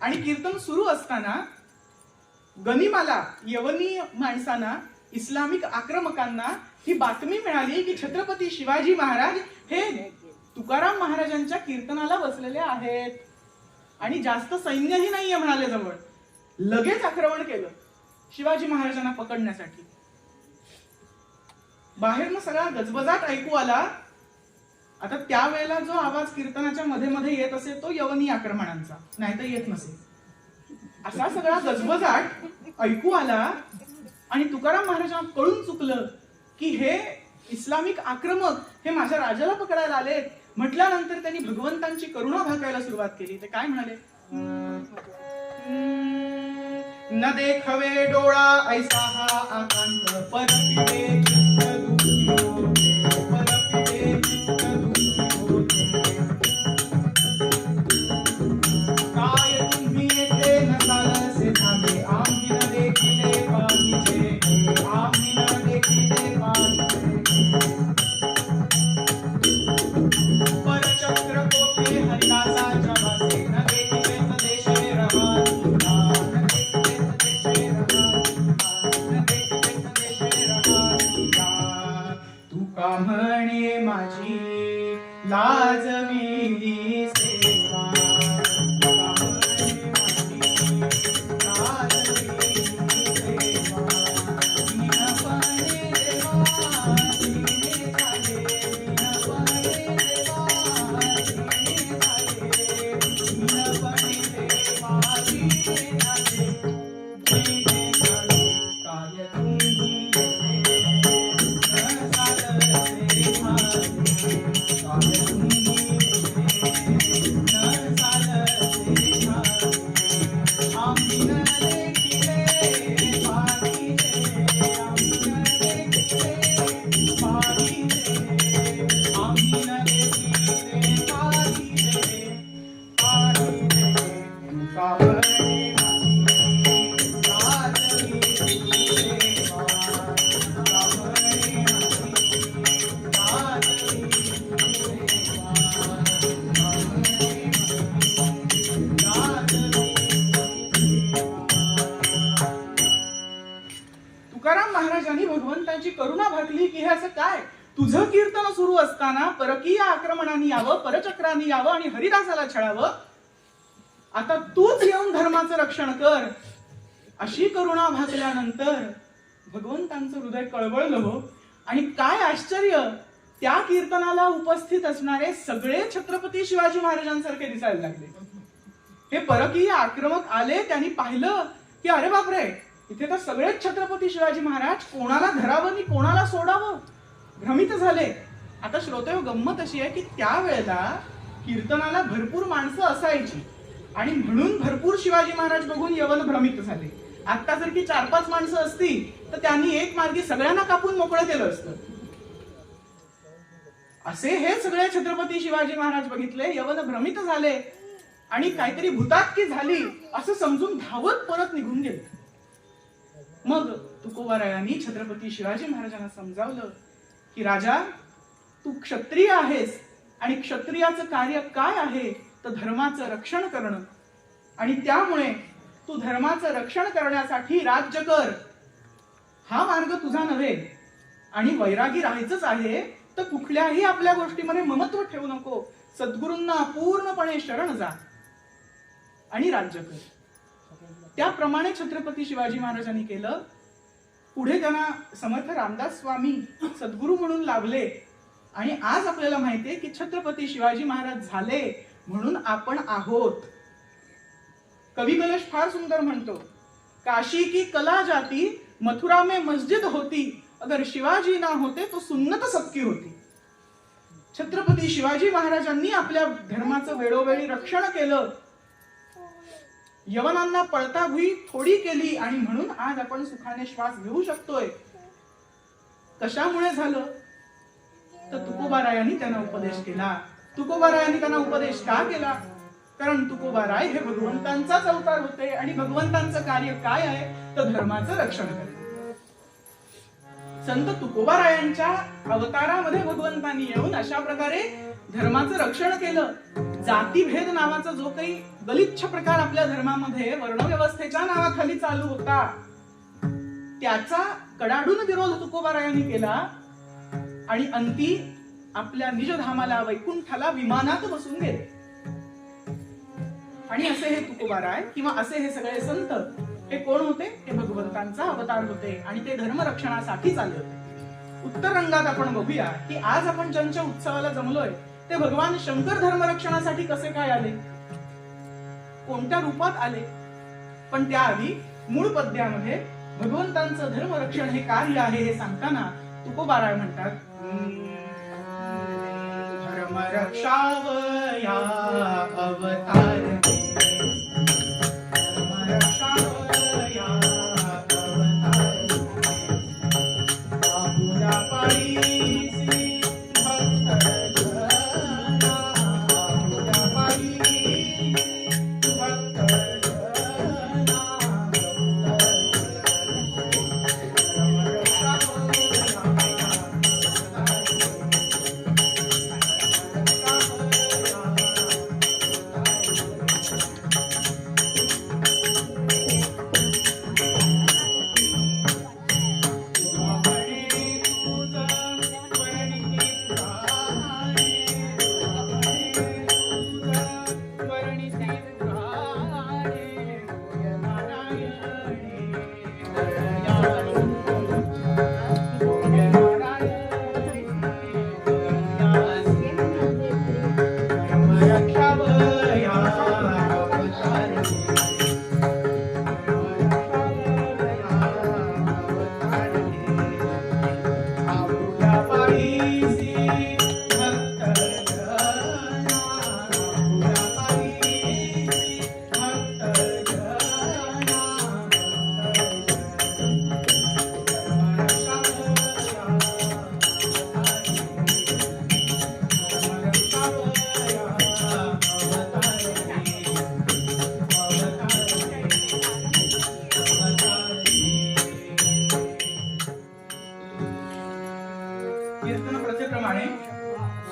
आणि कीर्तन सुरू असताना गनिमाला यवनी माणसांना इस्लामिक आक्रमकांना ही बातमी मिळाली की छत्रपती शिवाजी महाराज हे तुकाराम महाराजांच्या कीर्तनाला बसलेले आहेत आणि जास्त सैन्यही नाहीये म्हणाले जवळ. लगेच आक्रमण केलं शिवाजी महाराजांना पकडण्यासाठी. बाहेरनं सगळा गजबजाट ऐकू आला. आता त्यावेळेला जो आवाज कीर्तनाच्या मध्ये मध्ये येत असे तो यवनी आक्रमणांचा, नाही तर येत नसे. असा सगळा गजबजाट ऐकू आला आणि तुकाराम महाराजांना कळून चुकलं की हे इस्लामिक आक्रमक हे माझ्या राजाला पकडायला आलेत. म्हटल्यानंतर त्यांनी भगवंतांची करुणा भाकायला सुरुवात केली. ते काय म्हणाले? न देखवे डोळा ऐसा हा आकांत परपिते चित्त दुःखी होते, परपिते चित्त दुःखी होते. काय तुम्ही येथे नसालसे झाले, आम्ही न देखिले पाहिजे, आम्ही न देखिले पाहिजे. परचक्र कोठे हरिदासाच्या वासे, न देखिले देशे रहाती, न देखिले देशे रहाती, न देखिले देशे रहाती. तुका म्हणे माझी लाजविली सेवा, तुका म्हणे माझी लाजविली सेवा. दीनपणे देवा दीने झाले, दीनपणे देवा दीने झाले, दीनपणे देवा दीने झाले, दीने झाले. काय तुम्ही येथे न सालसे झाले, काय तुम्ही येथे न सालसे झाले. आम्ही न देखिले पाहिजे, आम्ही न देखिले पाहिजे, आम्ही न देखिले पाहिजे, पाहिजे. तुका म्हणे माझी लाजविली सेवा, तुका म्हणे माझी लाजविली सेवा, तुका म्हणे माझी लाजविली सेवा. तुकाराम महाराजांनी भगवंताची करुणा भाकली की हे असं काय, तुझं कीर्तन सुरू असताना परकीय आक्रमणाने यावं, परचक्राने यावं आणि हरिदासाला छळावं. आता तूच येऊन धर्माचं रक्षण कर. अशी करुणा भाकल्यानंतर भगवंतांचं हृदय कळवळलं हो. आणि काय आश्चर्य, त्या कीर्तनाला उपस्थित असणारे सगळे छत्रपती शिवाजी महाराजांसारखे दिसायला लागले. हे परकीय आक्रमक आले, त्यांनी पाहिलं की अरे बापरे, इथे तर सगळेच छत्रपती शिवाजी महाराज, कोणाला धरावं आणि कोणाला सोडावं, भ्रमित झाले. आता श्रोतेहो, गंमत अशी आहे की त्यावेळेला कीर्तनाला भरपूर माणसं असायची आणि म्हणून भरपूर शिवाजी महाराज बघून यवन भ्रमित झाले. आता जर की 4-5 माणसं असती तर त्यांनी एक मार्गी सगळ्यांना कापून मोकळं केलं असतं. असे हे सगळे छत्रपती शिवाजी महाराज बघितले, यवन भ्रमित झाले आणि काहीतरी भूतात्की झाली असं समजून धावत परत निघून गेले. मग तुकोबारायांनी छत्रपती शिवाजी महाराजांना समजावलं की राजा, तू क्षत्रिय आहेस आणि क्षत्रियाचं कार्य काय आहे तर धर्माचं रक्षण करणं. आणि त्यामुळे तू धर्माचं रक्षण करण्यासाठी राज्य कर, हा मार्ग तुझा नव्हे. आणि वैरागी राहायचंच आहे तर कुठल्याही आपल्या गोष्टीमध्ये ममत्व ठेवू नको. सद्गुरूंना पूर्णपणे शरण जा आणि राज्य कर. त्याप्रमाणे छत्रपती शिवाजी महाराजांनी केलं. पुढे त्यांना समर्थ रामदास स्वामी सद्गुरू म्हणून लाभले. आणि आज आपल्याला माहितीये की छत्रपती शिवाजी महाराज झाले म्हणून आपण आहोत. कवी कलश फार सुंदर म्हणतो, काशी की कला जाती मथुरा में मस्जिद होती, अगर शिवाजी ना होते तो सुन्नत सबकी होती. छत्रपती शिवाजी महाराजांनी आपल्या धर्माचं वेळोवेळी रक्षण केलं, यवनांना पळता भुई थोडी केली आणि म्हणून आज आपण सुखाने श्वास घेऊ शकतोय. कशामुळे झालं तर तुकोबारायांनी त्यांना उपदेश केला. तुकोबारायांनी त्यांना उपदेश का केला? कारण तुकोबाराय हे भगवंतांचाच अवतार होते आणि भगवंतांचं कार्य काय आहे तर धर्माचं रक्षण करणे. संत तुकोबारायांच्या अवतारामध्ये भगवंतांनी येऊन अशा प्रकारे धर्माचं रक्षण केलं. जातीभेद नावाचा जो काही गलिच्छ प्रकार आपल्या धर्मामध्ये वर्णव्यवस्थेच्या नावाखाली चालू होता त्याचा कडाडून विरोध तुकोबारायांनी केला आणि अंती आपल्या निजधामाला वैकुंठाला विमानात बसून गेले. आणि असे हे तुकोबाराय किंवा असे हे सगळे संत हे कोण होते? हे भगवंतांचा अवतार होते आणि ते धर्मरक्षणासाठीच आले होते. उत्तर रंगात आपण बघूया की आज आपण ज्यांच्या उत्सवाला जमलोय ते भगवान शंकर धर्मरक्षणासाठी कसे काय आले, कोणत्या रूपात आले. पण त्याआधी मूळ पद्यामध्ये भगवंतांचं धर्मरक्षण हे कार्य आहे हे सांगताना तुकोबाराय म्हणतात, धर्मरक्षावया अवतार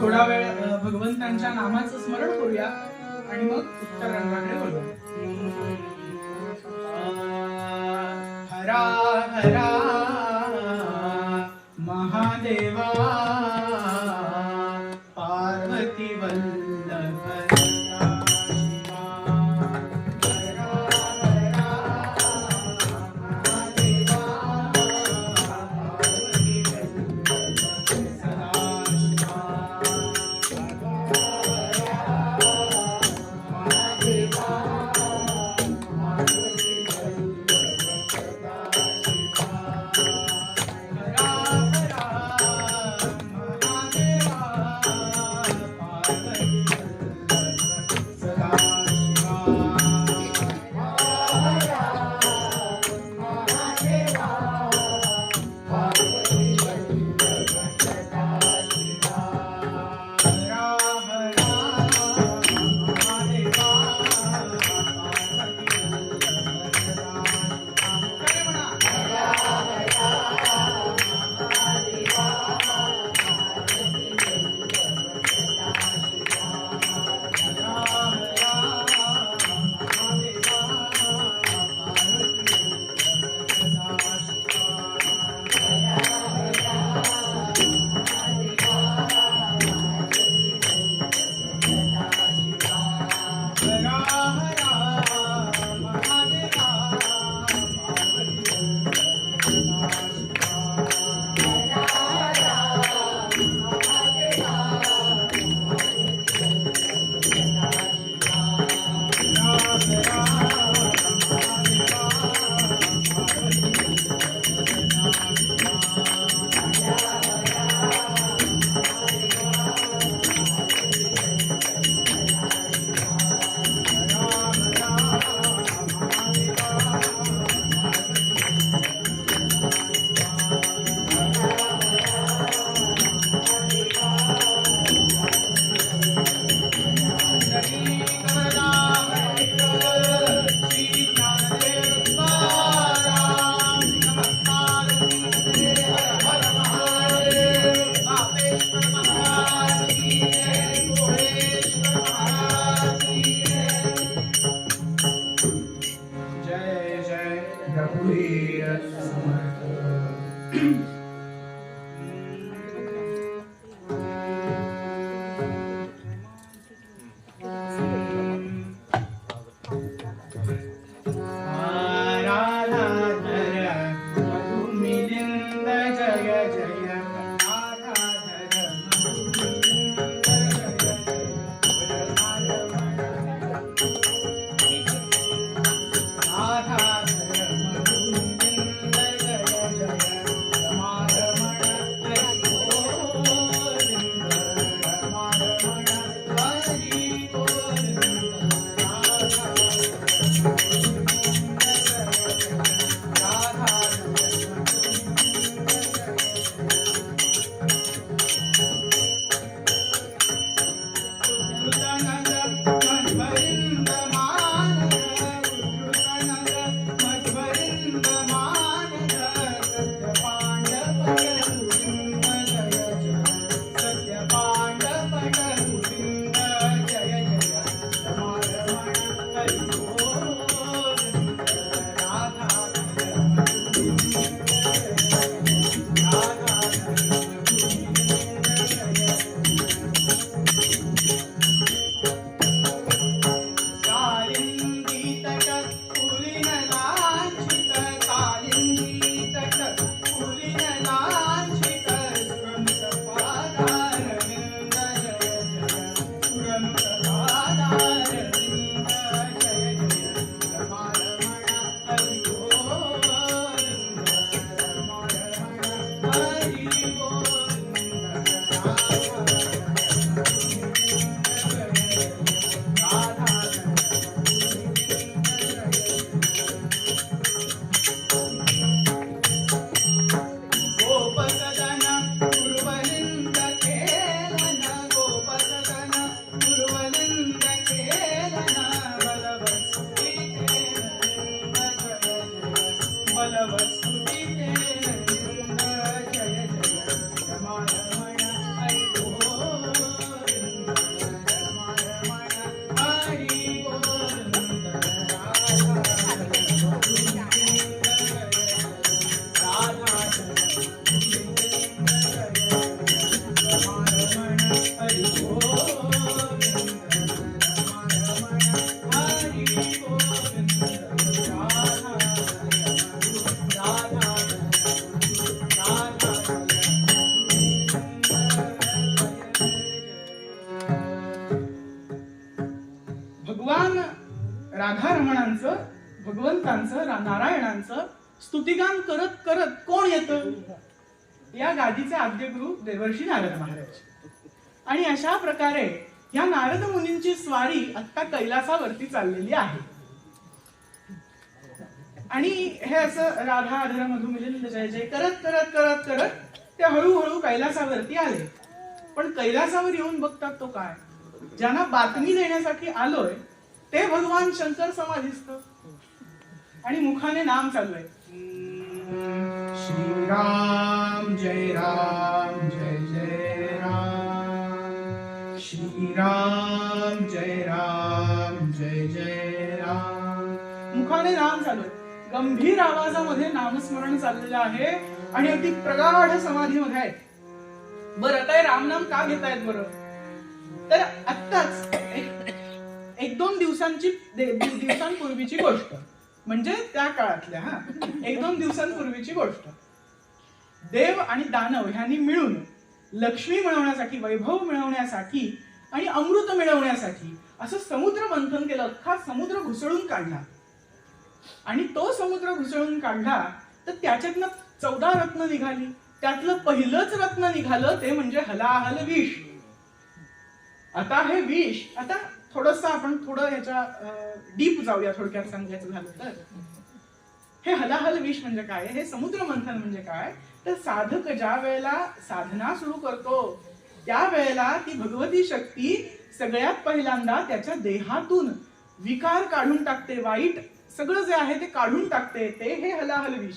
थोडा वेळ भगवंतांच्या नामाचं स्मरण करूया आणि मग उत्तर रंगाकडे वळू. हरा हरा महादेवा पार्वती वल्लभ जय जय रघुवीर समर्थ। भगवान राधारमणांचं, भगवंतांचं, नारायणांचं स्तुतिगान करत करत कोण येतं? या गादीचे आद्यगुरु देवर्षी नारद महाराज. आणि अशा प्रकारे या नारद मुनींची स्वारी आता कैलासावरती चाललेली आहे. आणि हे असं राधा अधर मधुमिलिंद जय जय करत करत करत करत ते हळूहळू कैलासावरती आले. पण कैलासावर येऊन बघतात तो काय, ज्यांना बातमी देण्यासाठी आलोय ते भगवान शंकर समाधिस्थ आणि मुखाने नाम चालू आहे, श्रीराम जय राम जय जय राम, श्रीराम जय राम जय जय राम. मुखाने नाम चालू आहे, गंभीर आवाजामध्ये नामस्मरण चाललेलं आहे आणि अगदी प्रगाढ समाधीमध्ये आहेत. बरं आता हे रामनाम का घेतायत बरं? तर आत्ताच एक दोन दिवसांपूर्वीची गोष्ट, म्हणजे त्या काळातल्या 1-2 दिवसांपूर्वीची गोष्ट. देव आणि दानव ह्यांनी मिळून लक्ष्मी मिळवण्यासाठी, वैभव मिळवण्यासाठी आणि अमृत मिळवण्यासाठी असं समुद्र मंथन केलं. अख्खा समुद्र घुसळून काढला. आणि तो समुद्र घुसळून काढला तर त्याच्यातनं 14 रत्न निघाली. त्यातलं पहिलंच रत्न निघालं ते म्हणजे हलाहल विष. आता हे विष, आता थोडस आपण थोडं ह्याच्या डीप जाऊया. थोडक्यात सांगायचं झालं तर हे हलाहल विष म्हणजे काय, हे समुद्र मंथन म्हणजे काय, तर साधक ज्या वेळेला साधना सुरू करतो त्या वेळेला ती भगवती शक्ती सगळ्यात पहिल्यांदा त्याच्या देहातून विकार काढून टाकते, वाईट सगळं जे आहे ते काढून टाकते. ते हे हलाहल विष.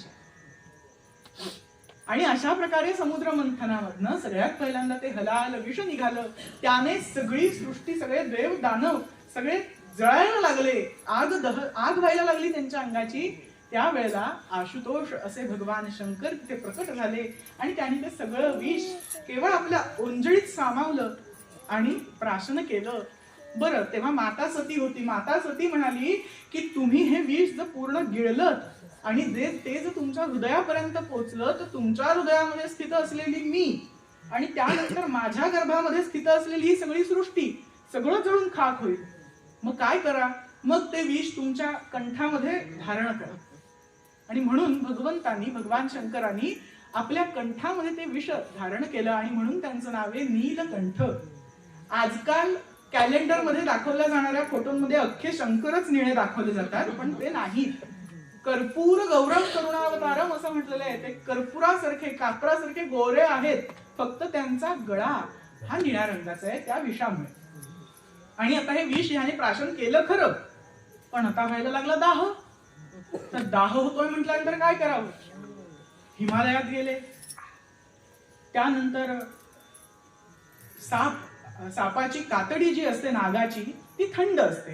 आणि अशा प्रकारे समुद्र मंथनामधनं सगळ्यात पहिल्यांदा ते हलाहल विष निघालं. त्याने सगळी सृष्टी, सगळे देव दानव सगळे जळायला लागले. आग व्हायला लागली त्यांच्या अंगाची. त्यावेळेला आशुतोष असे भगवान शंकर तिथे प्रकट झाले आणि त्यांनी ते सगळं विष केवळ आपल्या ओंजळीत सामावलं आणि प्राशन केलं. बरं, तेव्हा माता सती होती. माता सती म्हणाली की तुम्ही हे विष जर पूर्ण गिळलं आणि ते जर तुमच्या हृदयापर्यंत पोहोचलं तर तुमच्या हृदयामध्ये स्थित असलेली मी आणि त्यानंतर माझ्या गर्भामध्ये स्थित असलेली ही सगळी सृष्टी सगळं जळून खाक होईल. मग काय करा? मग ते विष तुमच्या कंठामध्ये धारण करा. आणि म्हणून भगवान शंकरांनी आपल्या कंठामध्ये ते विष धारण केलं आणि म्हणून त्यांचं नाव आहे नीलकंठ. आजकाल कॅलेंडर मध्ये दाखवल्या जाणाऱ्या फोटोमध्ये अख्खे शंकरच निळे दाखवले जातात, पण ते नाहीत. कर्पूर गौरव करुणावतारम असं म्हटलेलं आहे. ते कर्पुरासारखे कापरासारखे गोरे आहेत, फक्त त्यांचा गळा हा निळ्या रंगाचा आहे त्या विषामुळे. आणि आता हे विष ह्याने प्राशन केलं खरं, पण आता व्हायला लागला दाह. तर दाह होतोय म्हटल्यानंतर काय करावं? हिमालयात गेले. त्यानंतर सापाची कातडी जी असते नागाची ती थंड असते.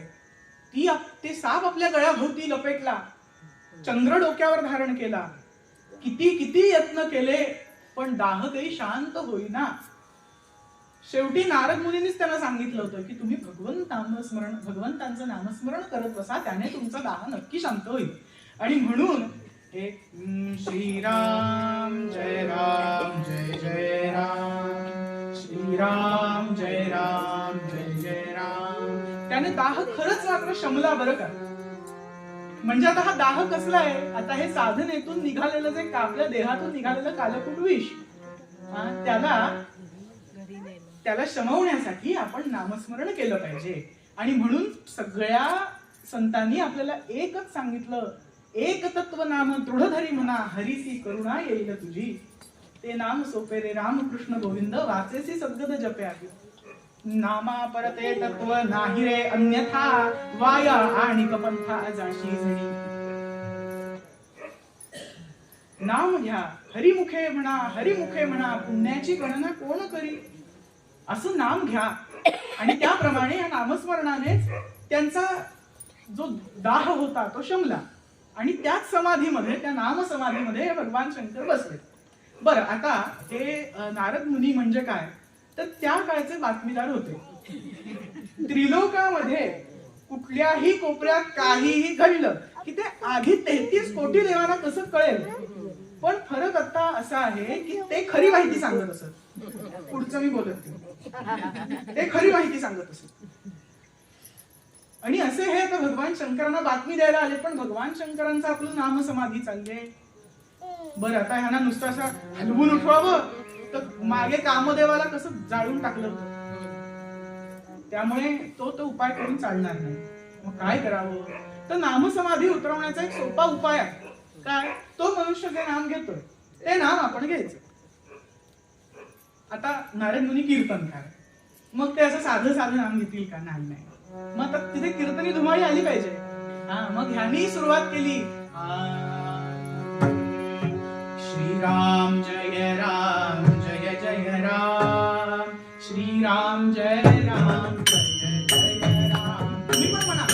ते साप आपल्या गळ्याभोवती लपेटला. चंद्र डोक्यावर धारण केला. किती यत्न केले, पण दाह काही शांत होईना. शेवटी नारद मुनींनीच त्यांना सांगितलं होतं की तुम्ही भगवंतांचं नामस्मरण करत बसा, त्याने तुमचा दाह नक्की शांत होईल. आणि म्हणून हे श्रीराम जय राम जय जय राम, श्रीराम जय राम जय जय राम, त्याने दाह खरंच मात्र शमला बरं का. म्हणजे आता हा दाह कसला आहे? आता हे साधनेतून निघालेलं जे आपल्या देहातून निघालेलं कालकूट विष, त्याला शमवण्यासाठी आपण नामस्मरण केलं पाहिजे. आणि म्हणून सगळ्या संतांनी आपल्याला एकच सांगितलं, एक तत्व नाम दृढधरी म्हणा, हरीसी करुणा येईल तुझी. ते नाम सोपे रे रामकृष्ण गोविंद, वाचेसी सद्गद जपे आहे. नामा परते तत्व नाही रे अन्यथा, वाया आणि कपंथा जाशी जणी. नाम घ्या, हरिमुखे म्हणा, पुण्याची गणना कोण करी. असं नाम घ्या आणि त्याप्रमाणे या नामस्मरणानेच त्यांचा जो दाह होता तो शमला. आणि त्याच समाधीमध्ये, त्या नाम समाधीमध्ये भगवान शंकर बसले. बरं, आता हे नारद मुनी म्हणजे काय? तर त्या काळचे बातमीदार होते. त्रिलोकामध्ये कुठल्याही कोपऱ्यात काहीही घडलं की ते आधी 33 कोटी देवांना कसं कळेल. पण फरक आता असा आहे की ते खरी माहिती सांगत असत. पुढचं मी बोलत नाही, ते खरी माहिती सांगत असत. आणि असे हे आता भगवान शंकरांना बातमी द्यायला आले, पण भगवान शंकरांचं आपलं नाम समाधी चालले. बरं, आता ह्यांना नुसतं असं हलवून उठवावं तर मागे कामदेवाला कसं जाळून टाकलं होतं, त्यामुळे तो उपाय करून चालणार नाही. मग काय करावं? तर नामसमाधी उतरवण्याचा एक सोपा उपाय आहे. काय? तो मनुष्य जे नाम घेतोय ते नाम आपण घ्यायचं. आता नारद मुनी कीर्तनकार, मग ते असं साधं नाम घेतील का? नाही. मग आता तिथे कीर्तनी धुमाळी आली पाहिजे. मग ह्यांनी सुरुवात केली, श्रीराम जय राम जय जय राम, श्रीराम जय राम जय जय राम. तुम्ही पण म्हणा,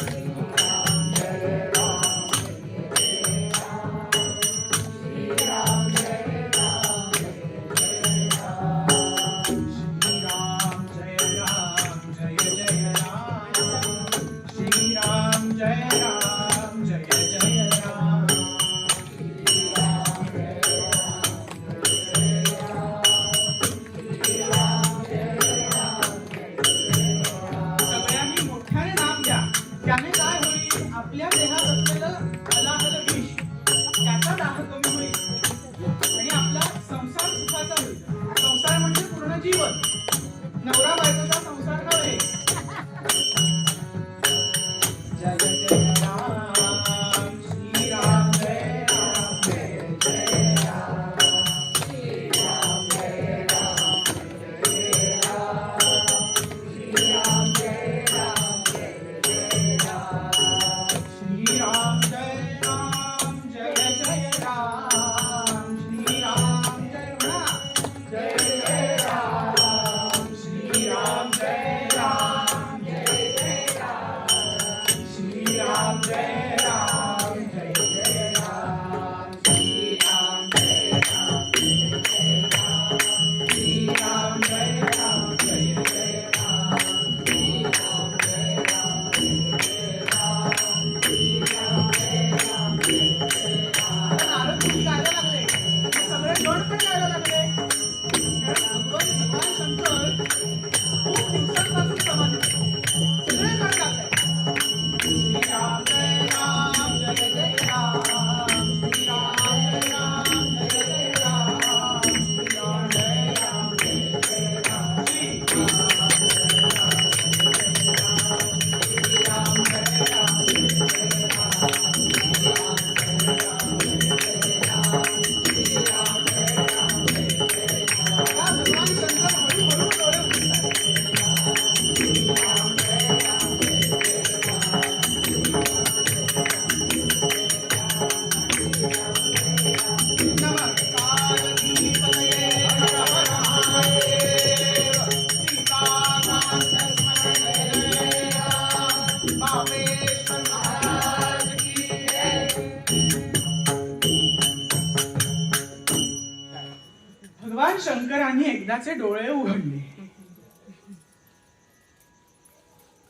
शंकरांनी एकदाचे डोळे उघडले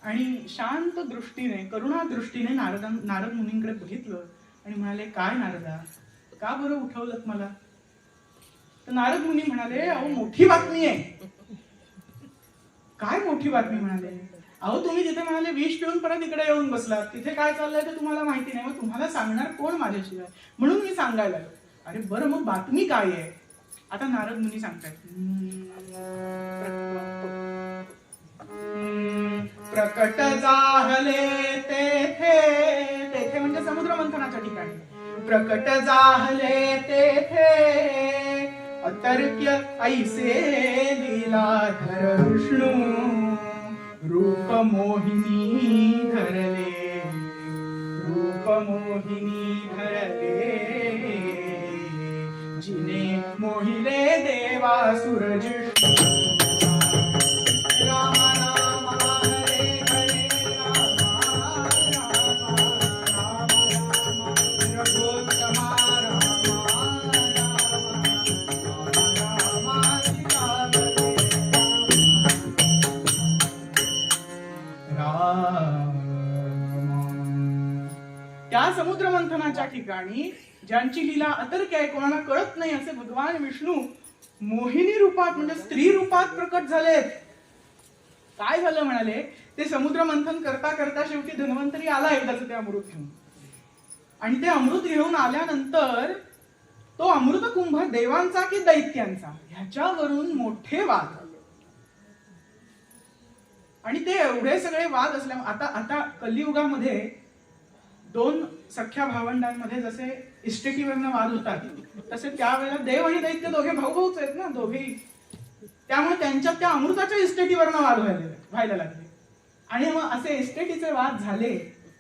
आणि शांत दृष्टीने, करुणा दृष्टीने नारद मुनींकडे बघितलं आणि म्हणाले, काय नारदा, का बरं उठवलं मला? तर नारद मुनी म्हणाले, अहो मोठी बातमी आहे. काय मोठी बातमी? म्हणाले, अहो तुम्ही तिथे म्हणाले विष पिऊन परत इकडे येऊन बसलात, तिथे काय चाललंय ते तुम्हाला माहिती नाही, मग तुम्हाला सांगणार कोण माझ्याशिवाय, म्हणून मी सांगायला. अरे बरं, मग बातमी काय आहे? आता नारद मुनी सांगतायत, प्रकट जाहले तेथे, तेथे म्हणजे समुद्र मंथनाच्या ठिकाणी, प्रकट जाहले तेथे अतर्क्य ऐसे लीलाधर विष्णू, रूप मोहिनी धरले, रूप मोहिनी धरले, जिने मोहिले देवासुर जिष्णू. राम राम हरे हरे, राम राम राम राम, रघुत्तमा राम राम राम, सीता राम. त्या समुद्र मंथनाच्या ठिकाणी ज्यांची लीला अतर्क्य आहे, कोणाला कळत नाही, असे भगवान विष्णू मोहिनी रूपात म्हणजे स्त्री रूपात प्रकट झालेत. काय झालं म्हणाले, ते समुद्र मंथन करता करता शेवटी धन्वंतरी आला एकदाच ते अमृत घेऊन, आणि ते अमृत घेऊन आल्यानंतर तो अमृत कुंभ देवांचा की दैत्यांचा ह्याच्यावरून मोठे वाद, आणि ते एवढे सगळे वाद असल्यामुळे आता कलियुगामध्ये दोन सख्या भावंडांमध्ये जसे इस्टेटीवरनं वाद होतात, तसे त्यावेळेला देव आणि दैत्य दोघे भाऊ भाऊच आहेत ना दोघेही, त्यामुळे त्यांच्यात त्या अमृताच्या इस्टेटीवरनं वाद व्हायला लागले. आणि मग असे इस्टेटीचे वाद झाले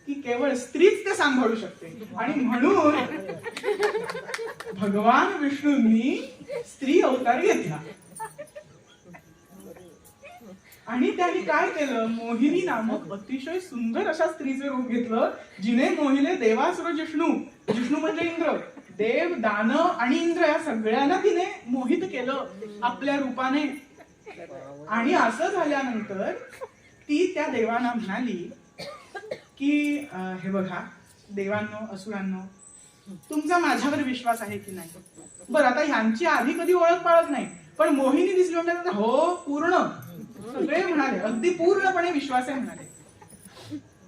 की केवळ स्त्रीच ते सांभाळू शकते, आणि म्हणून भगवान विष्णूंनी स्त्री अवतार घेतला. आणि त्यांनी काय केलं, मोहिनी नामक अतिशय सुंदर अशा स्त्रीचे रूप घेतलं, जिने मोहिले देवासुर जिष्णू, जिष्णू म्हणजे इंद्र, देव दानव आणि इंद्र या सगळ्यांना तिने मोहित केलं आपल्या रूपाने. आणि असं झाल्यानंतर ती त्या देवांना म्हणाली की हे बघा देवांनो, असुरांनो, तुमचा माझ्यावर विश्वास आहे की नाही? बरं, आता ह्यांची आधी कधी ओळख पाळत नाही, पण मोहिनी दिसली म्हणजे हो पूर्ण सगळे म्हणाले, अगदी पूर्णपणे विश्वास आहे म्हणाले.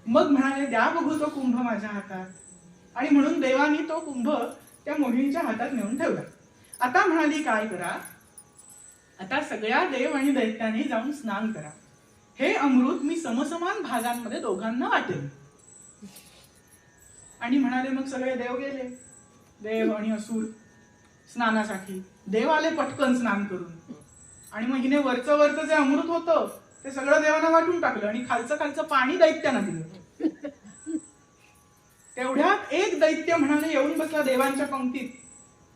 मग म्हणाले, द्या बघू तो कुंभ माझ्या हातात. आणि म्हणून देवानी तो कुंभ त्या मोहिनीच्या हातात नेऊन ठेवला. आता म्हणाली, काय करा, आता सगळ्या देव आणि दैत्यांनी जाऊन स्नान करा, हे अमृत मी समसमान भागांमध्ये दोघांना वाटेल. आणि म्हणाले, मग सगळे देव गेले, देव आणि असुर स्नानासाठी. देव आले पटकन स्नान करून, आणि मग हिने वरचं जे अमृत होतं ते सगळं देवांना वाटून टाकलं, आणि खालचं पाणी दैत्यांना दिलं. तेवढ्यात एक दैत्य म्हणाले येऊन बसला देवांच्या पंक्तीत,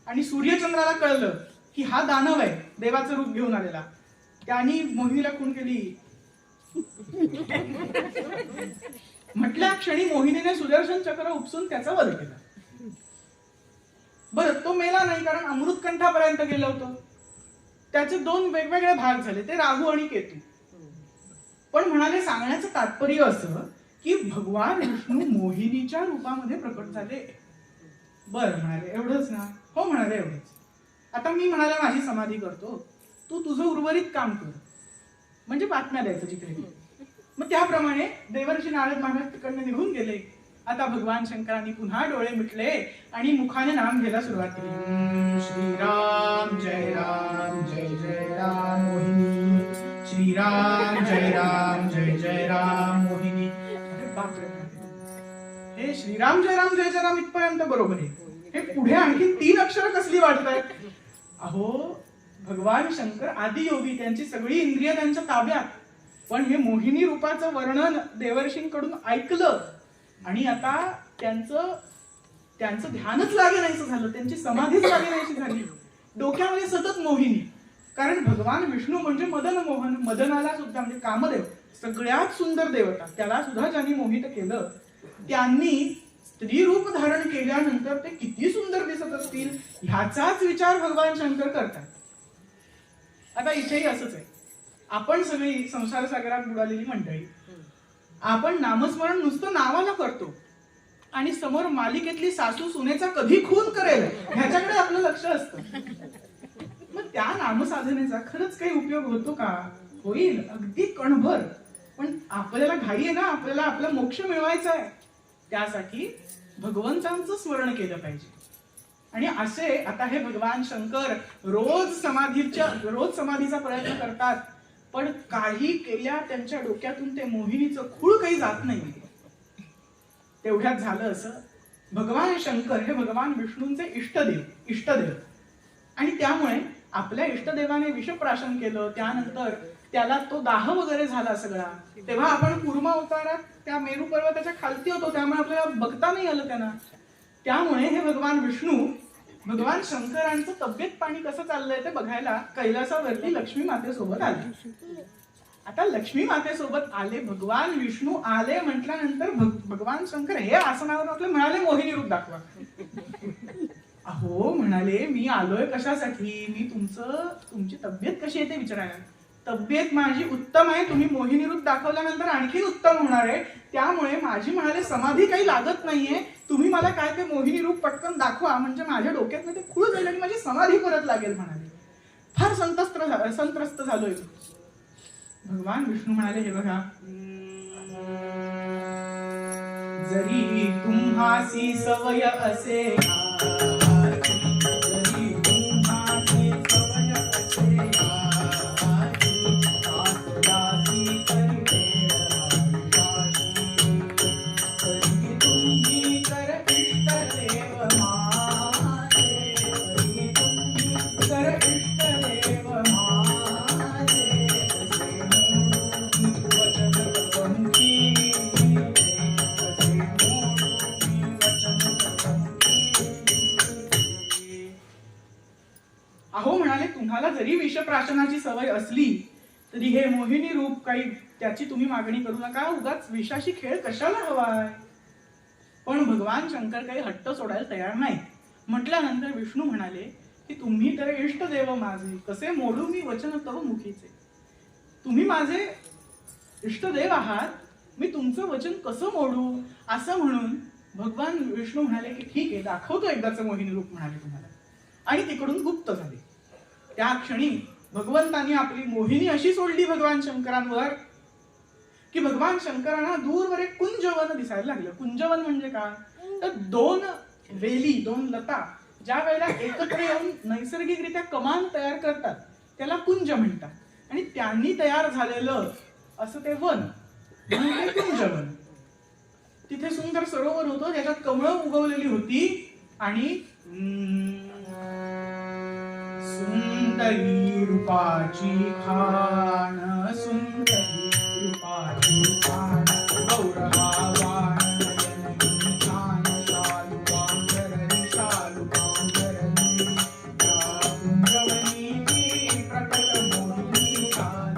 आणि सूर्यचंद्राला कळलं की हा दानव आहे देवाचं रूप घेऊन आलेला. त्यांनी मोहिनीला खून केली. म्हटल्या क्षणी मोहिनीने सुदर्शन चक्र उपसून त्याचा वध केला. बरं, तो मेला नाही, कारण अमृत कंठापर्यंत गेलं होतं. त्याचे दोन वेगवेगळे भाग झाले, ते राहू आणि केतू. पण म्हणाले, सांगण्याचं तात्पर्य असं की भगवान विष्णू मोहिनीच्या रूपामध्ये प्रकट झाले. बरं म्हणाले, एवढंच ना? हो म्हणाले, एवढंच. आता मी म्हणाले माझी समाधी करतो, तू तुझं उर्वरित काम कर, म्हणजे बातम्या द्यायचं जिथे. मग त्याप्रमाणे देवर्षी नारद महाराज तिकडनं निघून गेले. आता भगवान शंकरांनी पुन्हा डोळे मिटले आणि मुखाने नाम घ्यायला सुरुवात केली. श्रीराम जय राम जय जय राम मोहिनी, श्रीराम जय राम जय जय राम मोहिनी. अरे बापरे, हे श्रीराम जय राम इथपर्यंत बरोबर आहे, हे पुढे आणखी 3 अक्षर कसली वाटतायत? अहो, भगवान शंकर आदियोगी, त्यांची सगळी इंद्रिय त्यांच्या ताब्यात, पण हे मोहिनी रूपाचं वर्णन देवर्षींकडून ऐकलं आणि आता त्यांचं ध्यानच लागे नाहीसं झालं, त्यांची समाधीच लागे नाहीशी झाली. डोक्यामध्ये सतत मोहिनी, कारण भगवान विष्णू म्हणजे मदन मोहन, मदनाला सुद्धा म्हणजे कामदेव, सगळ्यात सुंदर देवता, त्याला सुद्धा ज्यांनी मोहित केलं, त्यांनी स्त्री रूप धारण केल्यानंतर ते किती सुंदर दिसत असतील ह्याचाच विचार भगवान शंकर करतात. आता इथेही असंच आहे. आपण सगळी संसार सागरात बुडालेली मंडळी, आपण नामस्मरण नुसतं नावाला करतो आणि समोर मालिकेतली सासू सुनेचा कधी खून करेल ह्याच्याकडे आपलं लक्ष असतं. मग त्या नामसाधनेचा खरंच काही उपयोग होतो का? होईल, अगदी कणभर. पण आपल्याला घाई आहे ना, आपल्याला आपला मोक्ष मिळवायचा आहे. त्यासाठी भगवंतांचं स्मरण केलं पाहिजे. आणि असे आता हे भगवान शंकर रोज समाधीचा प्रयत्न करतात, पण काही केल्या त्यांच्या डोक्यातून ते मोहिनीचं खूळ काही जात नाही. तेवढ्यात झालं असं, भगवान शंकर हे भगवान विष्णूंचे इष्टदेव आणि त्यामुळे आपल्या इष्टदेवाने विषप्राशन केलं. त्यानंतर त्याला तो दाह वगैरे झाला सगळा. तेव्हा आपण कूर्म अवतारात त्या मेरू पर्वताच्या खालती होतो, त्यामुळे आपल्याला बघता नाही आलं त्यांना. त्यामुळे हे भगवान विष्णू भगवान शंकरांचं तब्येत पाणी कसं चाललंय ते बघायला कैलासावरती लक्ष्मी मातेसोबत आले. आता लक्ष्मी मातेसोबत आले, भगवान विष्णू आले म्हटल्यानंतर भगवान शंकर हे आसनावर आपले म्हणाले मोहिनी रूप दाखवा. अहो म्हणाले, मी आलोय कशासाठी? मी तुमची तब्येत कशी आहे ते विचारायला. तब्येत माझी उत्तम आहे, तुम्ही मोहिनी रूप दाखवल्यानंतर आणखी उत्तम होणार आहे. त्यामुळे माझी म्हणाले समाधी काही लागत नाहीये, तुम्ही मला काय ते मोहिनी रूप पटकन दाखवा, म्हणजे माझ्या डोक्यात ते खूळ जाईल आणि माझी समाधी परत लागेल म्हणाले. फार संत्रस्त झालोय. भगवान विष्णू म्हणाले, हे बघा, जरी तुम्हासी सवय असे, अहो म्हणाले, तुम्हाला जरी विषप्राशनाची सवय असली तरी हे मोहिनी रूप काही त्याची तुम्ही मागणी करू नका. उगाच विषाशी खेळ कशाला हवाय? पण भगवान शंकर काही हट्ट सोडायला तयार नाही. म्हटल्यानंतर विष्णू म्हणाले की तुम्ही तर इष्टदेव माझे, कसे मोडू मी वचन तव मुखीचे. तुम्ही माझे इष्टदेव आहात, मी तुमचं वचन कसं मोडू? असं म्हणून भगवान विष्णू म्हणाले की ठीक आहे, दाखवतो एकदाचं मोहिनी रूप म्हणाले तुम्हाला. आणि तिकडून गुप्त झाले. त्या क्षणी भगवंतांनी आपली मोहिनी अशी सोडली भगवान शंकरांवर की भगवान शंकरांना दूरवर एक कुंजवन दिसायला लागलं. कुंजवन म्हणजे काय? तर दोन वेली, दोन लता ज्या वेळेला एकत्र येऊन नैसर्गिकरित्या कमान तयार करतात त्याला कुंज म्हणतात. आणि त्यांनी तयार झालेलं असं ते वन म्हणजे कुंजवन. तिथे सुंदर सरोवर होतं, त्याच्यात कमळं उगवलेली होती आणि सुंदरी रूपाची खाण, सुंदरी रूपाची खाण, गौरवावाण नयनी छान, शालुकांबरनी शालुकांबरनी, या कुंजवनीची प्रकट मोहिनी छान.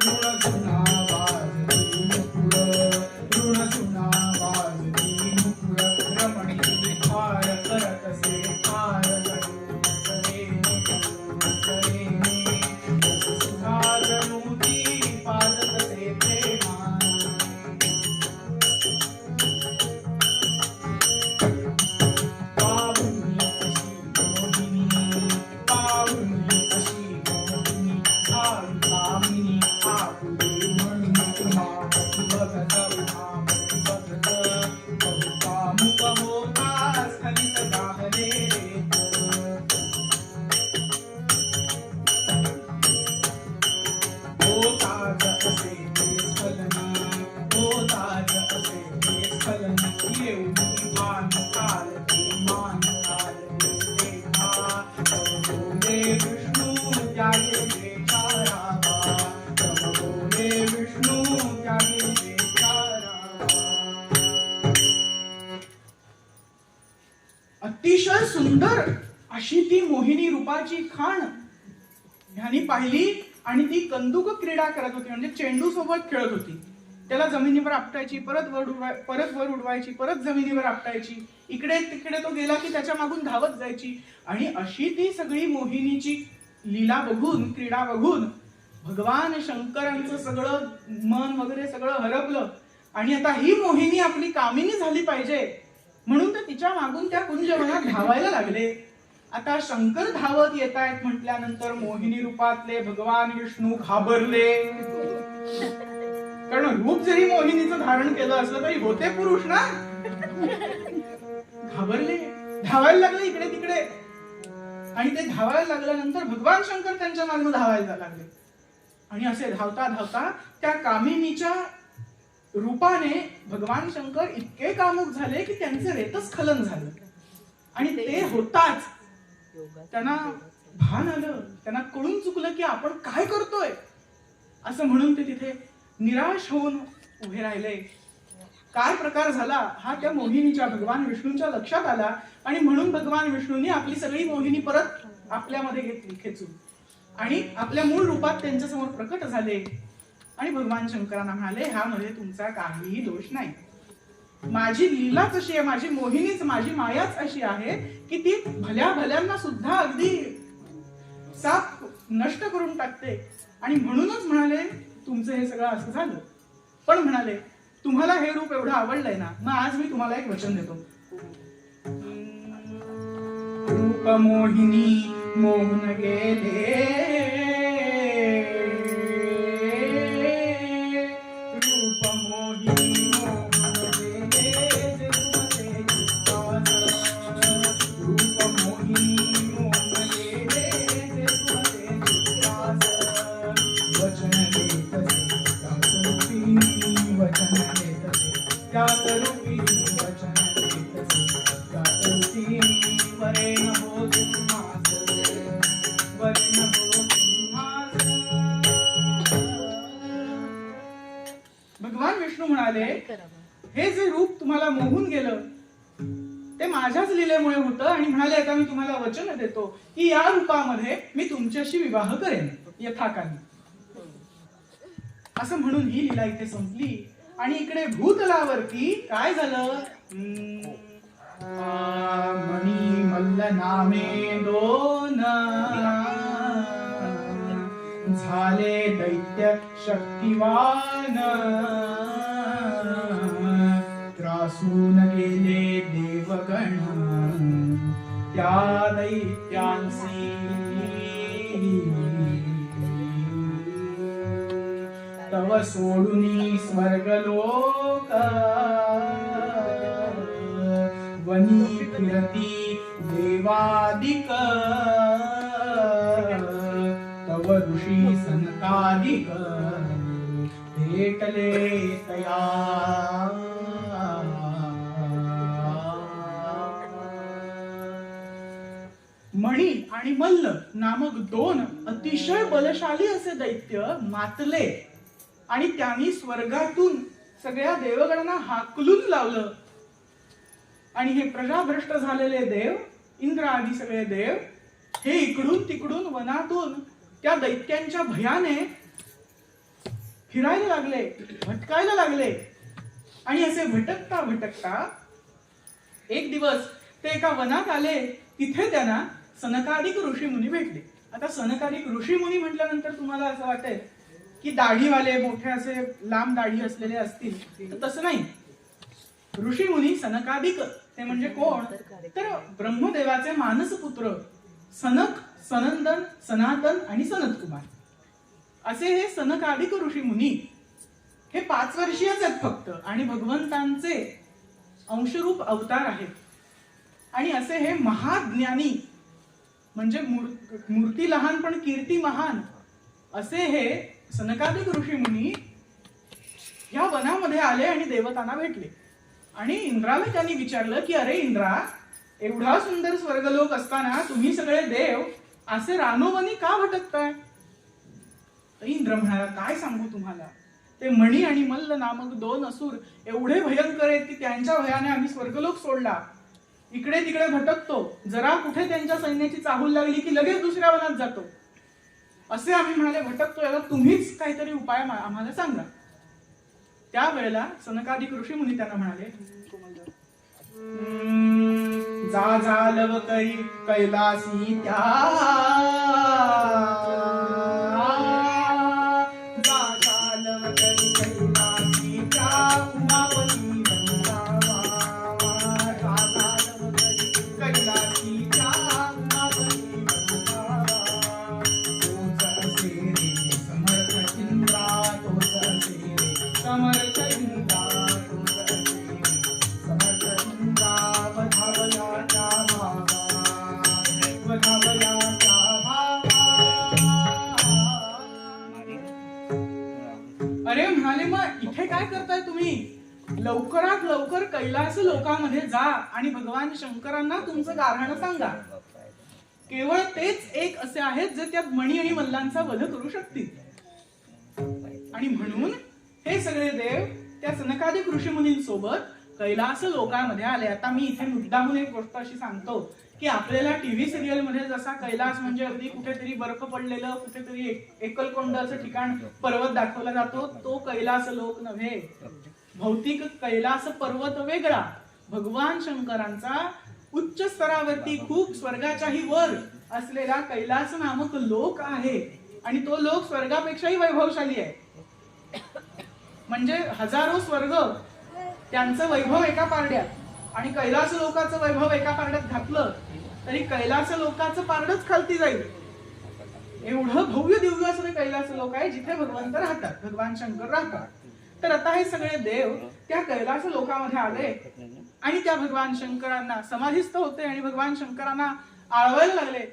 ऋण जुना वाजती मुकुळ, ऋण जुना वाजती मुकुळ, रमणी फार करत असे फार करेने, सुधा जनुती पाजत असे प्रेमाने. पाहुणी अशी मोहिनी, पाहुणी अशी मोहिनी, भावी कामिनी आपुले म्हणून उमापती बघत, उमापती बघत, बहुकामुक होता स्खलित गाहले रे तर. होताच असे ते स्खलनी, होताच असे ते स्खलनी, येऊनी मान कालती मान कालती देखा, बोले विष्णू त्यागे बेचारावा, बोले विष्णू त्यागे बेचारावा. अतिशय सुंदर अशी ती मोहिनी रूपाची खाण ह्यानी पाहिली आणि ती कंदुक क्रीडा करत होती, म्हणजे चेंडू सोबत खेळत होती. त्याला जमिनीवर आपटायची, परत वर उडवायची, परत जमिनीवर आपटायची, इकडे तिकडे तो गेला की त्याच्या मागून धावत जायची. आणि अशी ती सगळी मोहिनीची लीला बघून, क्रीडा बघून भगवान शंकरांचं सगळं मन वगैरे सगळं हरपलं. आणि आता ही मोहिनी आपली कामिनी झाली पाहिजे म्हणून तर तिच्या मागून त्या कुंजवनात धावायला लागले. आता शंकर धावत येत आहेत म्हटल्यानंतर मोहिनी रूपातले भगवान विष्णू घाबरले. कारण रूप जरी मोहिनीचं धारण केलं असलं तरी होते पुरुष ना. घाबरले, धावायला लागले इकडे तिकडे. आणि ते धावायला लागल्यानंतर भगवान शंकर त्यांच्या मागून धावायला लागले. आणि असे धावता धावता त्या कामिनीच्या रूपाने भगवान शंकर इतके कामुक झाले की त्यांचं रेतस्खलन झालं. आणि ते होताच त्यांना भान आलं, त्यांना कळून चुकलं की आपण काय करतोय. असं म्हणून ते तिथे निराश होऊन उभे राहिले. काय प्रकार झाला हा त्या मोहिनीच्या भगवान विष्णूंच्या लक्षात आला. आणि म्हणून भगवान विष्णूंनी आपली सगळी मोहिनी परत आपल्यामध्ये घेतली खेचून आणि आपल्या मूळ रूपात त्यांच्या समोर प्रकट झाले. आणि भगवान शंकरांना म्हणाले, ह्यामध्ये तुमचा काहीही दोष नाही. माझी लीलाच अशी आहे, माझी मोहिनीच, माझी मायाच अशी आहे की ती भल्या भल्यांना सुद्धा अगदी साप नष्ट करून टाकते. आणि म्हणूनच म्हणाले तुमचं हे सगळं असं झालं. पण म्हणाले तुम्हाला हे रूप एवढं आवडलंय ना, मग आज मी तुम्हाला एक वचन देतो. रूप मोहिनी मोहन गेले, रूप मोहिनी मोहन गेले, रूप मोहिनी मोहन गेले, वचन भगवान विष्णू म्हणाले हे जे रूप तुम्हाला मोहून गेलं ते माझ्याच लीलेमुळे होतं. आणि म्हणाले आता मी तुम्हाला वचन देतो की या रूपामध्ये मी तुमच्याशी विवाह करेन यथाकाली. असं म्हणून ही लीला इथे संपली. आणि इकडे भूतलावरती काय झालं, मणी मल्ल नामे दोन झाले दैत्य शक्तिवान, त्रासून गेले देवगण त्या दैत्यांसी. तव सोडुनी स्वर्गलोक वनी फिरती देवादिक, तव ऋषी सनकादिक भेटले तया. मणी आणि मल्ल नामक दोन अतिशय बलशाली असे दैत्य मातले. आणि त्यांनी स्वर्गातून सगळ्या देवगणांना हाकलून लावलं. आणि हे प्रजाभ्रष्ट झालेले देव, इंद्र आदी सगळे देव हे इकडून तिकडून वनातून त्या दैत्यांच्या भयाने फिरायला लागले, भटकायला लागले. आणि असे भटकता भटकता एक दिवस ते एका वनात आले. तिथे त्यांना सनकादिक ऋषीमुनी भेटले. आता सनकादिक ऋषीमुनी म्हटल्यानंतर तुम्हाला असं वाटेल की दाढीवाले मोठे असे लांब दाढी असलेले असतील, तर तसं नाही. ऋषीमुनी सनकादिक ते म्हणजे कोण, तर ब्रह्मदेवाचे मानसपुत्र सनक, सनंदन, सनातन आणि सनत कुमार असे हे सनकादिक ऋषीमुनी. हे 5 वर्षीयच आहेत फक्त आणि भगवंतांचे अंशरूप अवतार आहेत. आणि असे हे महाज्ञानी म्हणजे मूर्ती लहान पण कीर्ती महान असे हे सनकादिक ऋषीमुनी या वनामध्ये आले आणि देवतांना भेटले. आणि इंद्राला त्यांनी विचारलं की अरे इंद्रा, एवढा सुंदर स्वर्गलोक असताना तुम्ही सगळे देव असे रानोवनी का भटकताय. इंद्र म्हणाला काय सांगू तुम्हाला, ते मणी आणि मल्ल नामक 2 असुर एवढे भयंकर आहेत की त्यांच्या भयाने आम्ही स्वर्गलोक सोडला, इकडे तिकडे भटकतो, जरा कुठे त्यांच्या सैन्याची चाहूल लागली की लगेच दुसऱ्या वनात जातो, असे आम्ही म्हणाले भटकतो. याला तुम्हीच काहीतरी उपाय आम्हाला सांगा. त्यावेळेला सनकादिक ऋषी मुनी त्यांना म्हणाले, जा जा लवकरी कैलासी त्या, जा जा लवकरी कैलासी त्या उमापती वृंदावा, जा जा लवकरी कैलासी त्या उमापती वृंदावा. तोच असे रे समर्थ इंद्रा, तोच असे रे समर्थ इंद्रा, तोच असे रे समर्थ इंद्रा. वधावया त्या भावा, वधावया त्या भावा. अरे म्हणाले, मग इथे काय करताय तुम्ही? लवकरात लवकर कैलास लोकामध्ये जा आणि भगवान शंकरांना तुमचं गाऱ्हाण सांगा. केवळ तेच एक असे आहेत जे त्या मणी आणि मल्लांचा वध करू शकतील. आणि म्हणून हे सगळे देव त्या सनकादिक ऋषीमुनींसोबत कैलास लोकांमध्ये आले. आता मी इथे मुद्दामून एक गोष्ट अशी सांगतो की आपल्याला टीव्ही सिरियल मध्ये जसा कैलास म्हणजे अगदी कुठेतरी बर्फ पडलेलं, कुठेतरी एकलकोंडाचं ठिकाण, पर्वत दाखवला जातो, तो कैलास लोक नव्हे. भौतिक कैलास पर्वत वेगळा, भगवान शंकरांचा उच्च स्तरावरती खूप स्वर्गाच्याही वर असलेला कैलास नामक लोक आहे. आणि तो लोक स्वर्गापेक्षाही वैभवशाली आहे. म्हणजे हजारो स्वर्ग त्यांचं वैभव एका पारड्यात आणि कैलास लोकांचं वैभव एका पारड्यात घातलं तरी कैलास लोकांचं पारडच खालती जाईल. एवढं भव्य दिव्य असं कैलास लोक आहे जिथे भगवंत राहतात, भगवान शंकर राहतात. तर आता हे सगळे देव त्या कैलास लोकांमध्ये आले आणि त्या भगवान शंकरांना समाधिस्थ होते आणि भगवान शंकरांना आळवायला लागले.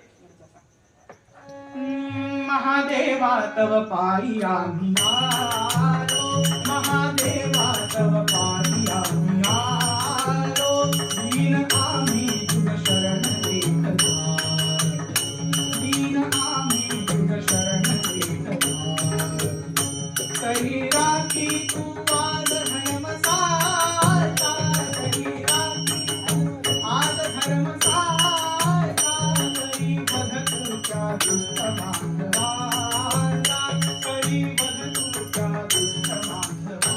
महादेवा तव पायी आम्ही आलो, महादेवा तव पायी आम्ही आलो, दीन आम्ही तुझ शरण लेखता, दीन आम्ही तुझ शरण लेखता. तरी राखी तू आज धर्म साचा, तरी राखी आज धर्म साचा, तरी वध तुझ्या दुष्ट बांधवाचा, तरी वध तुझ्या दुष्ट बांधवाचा.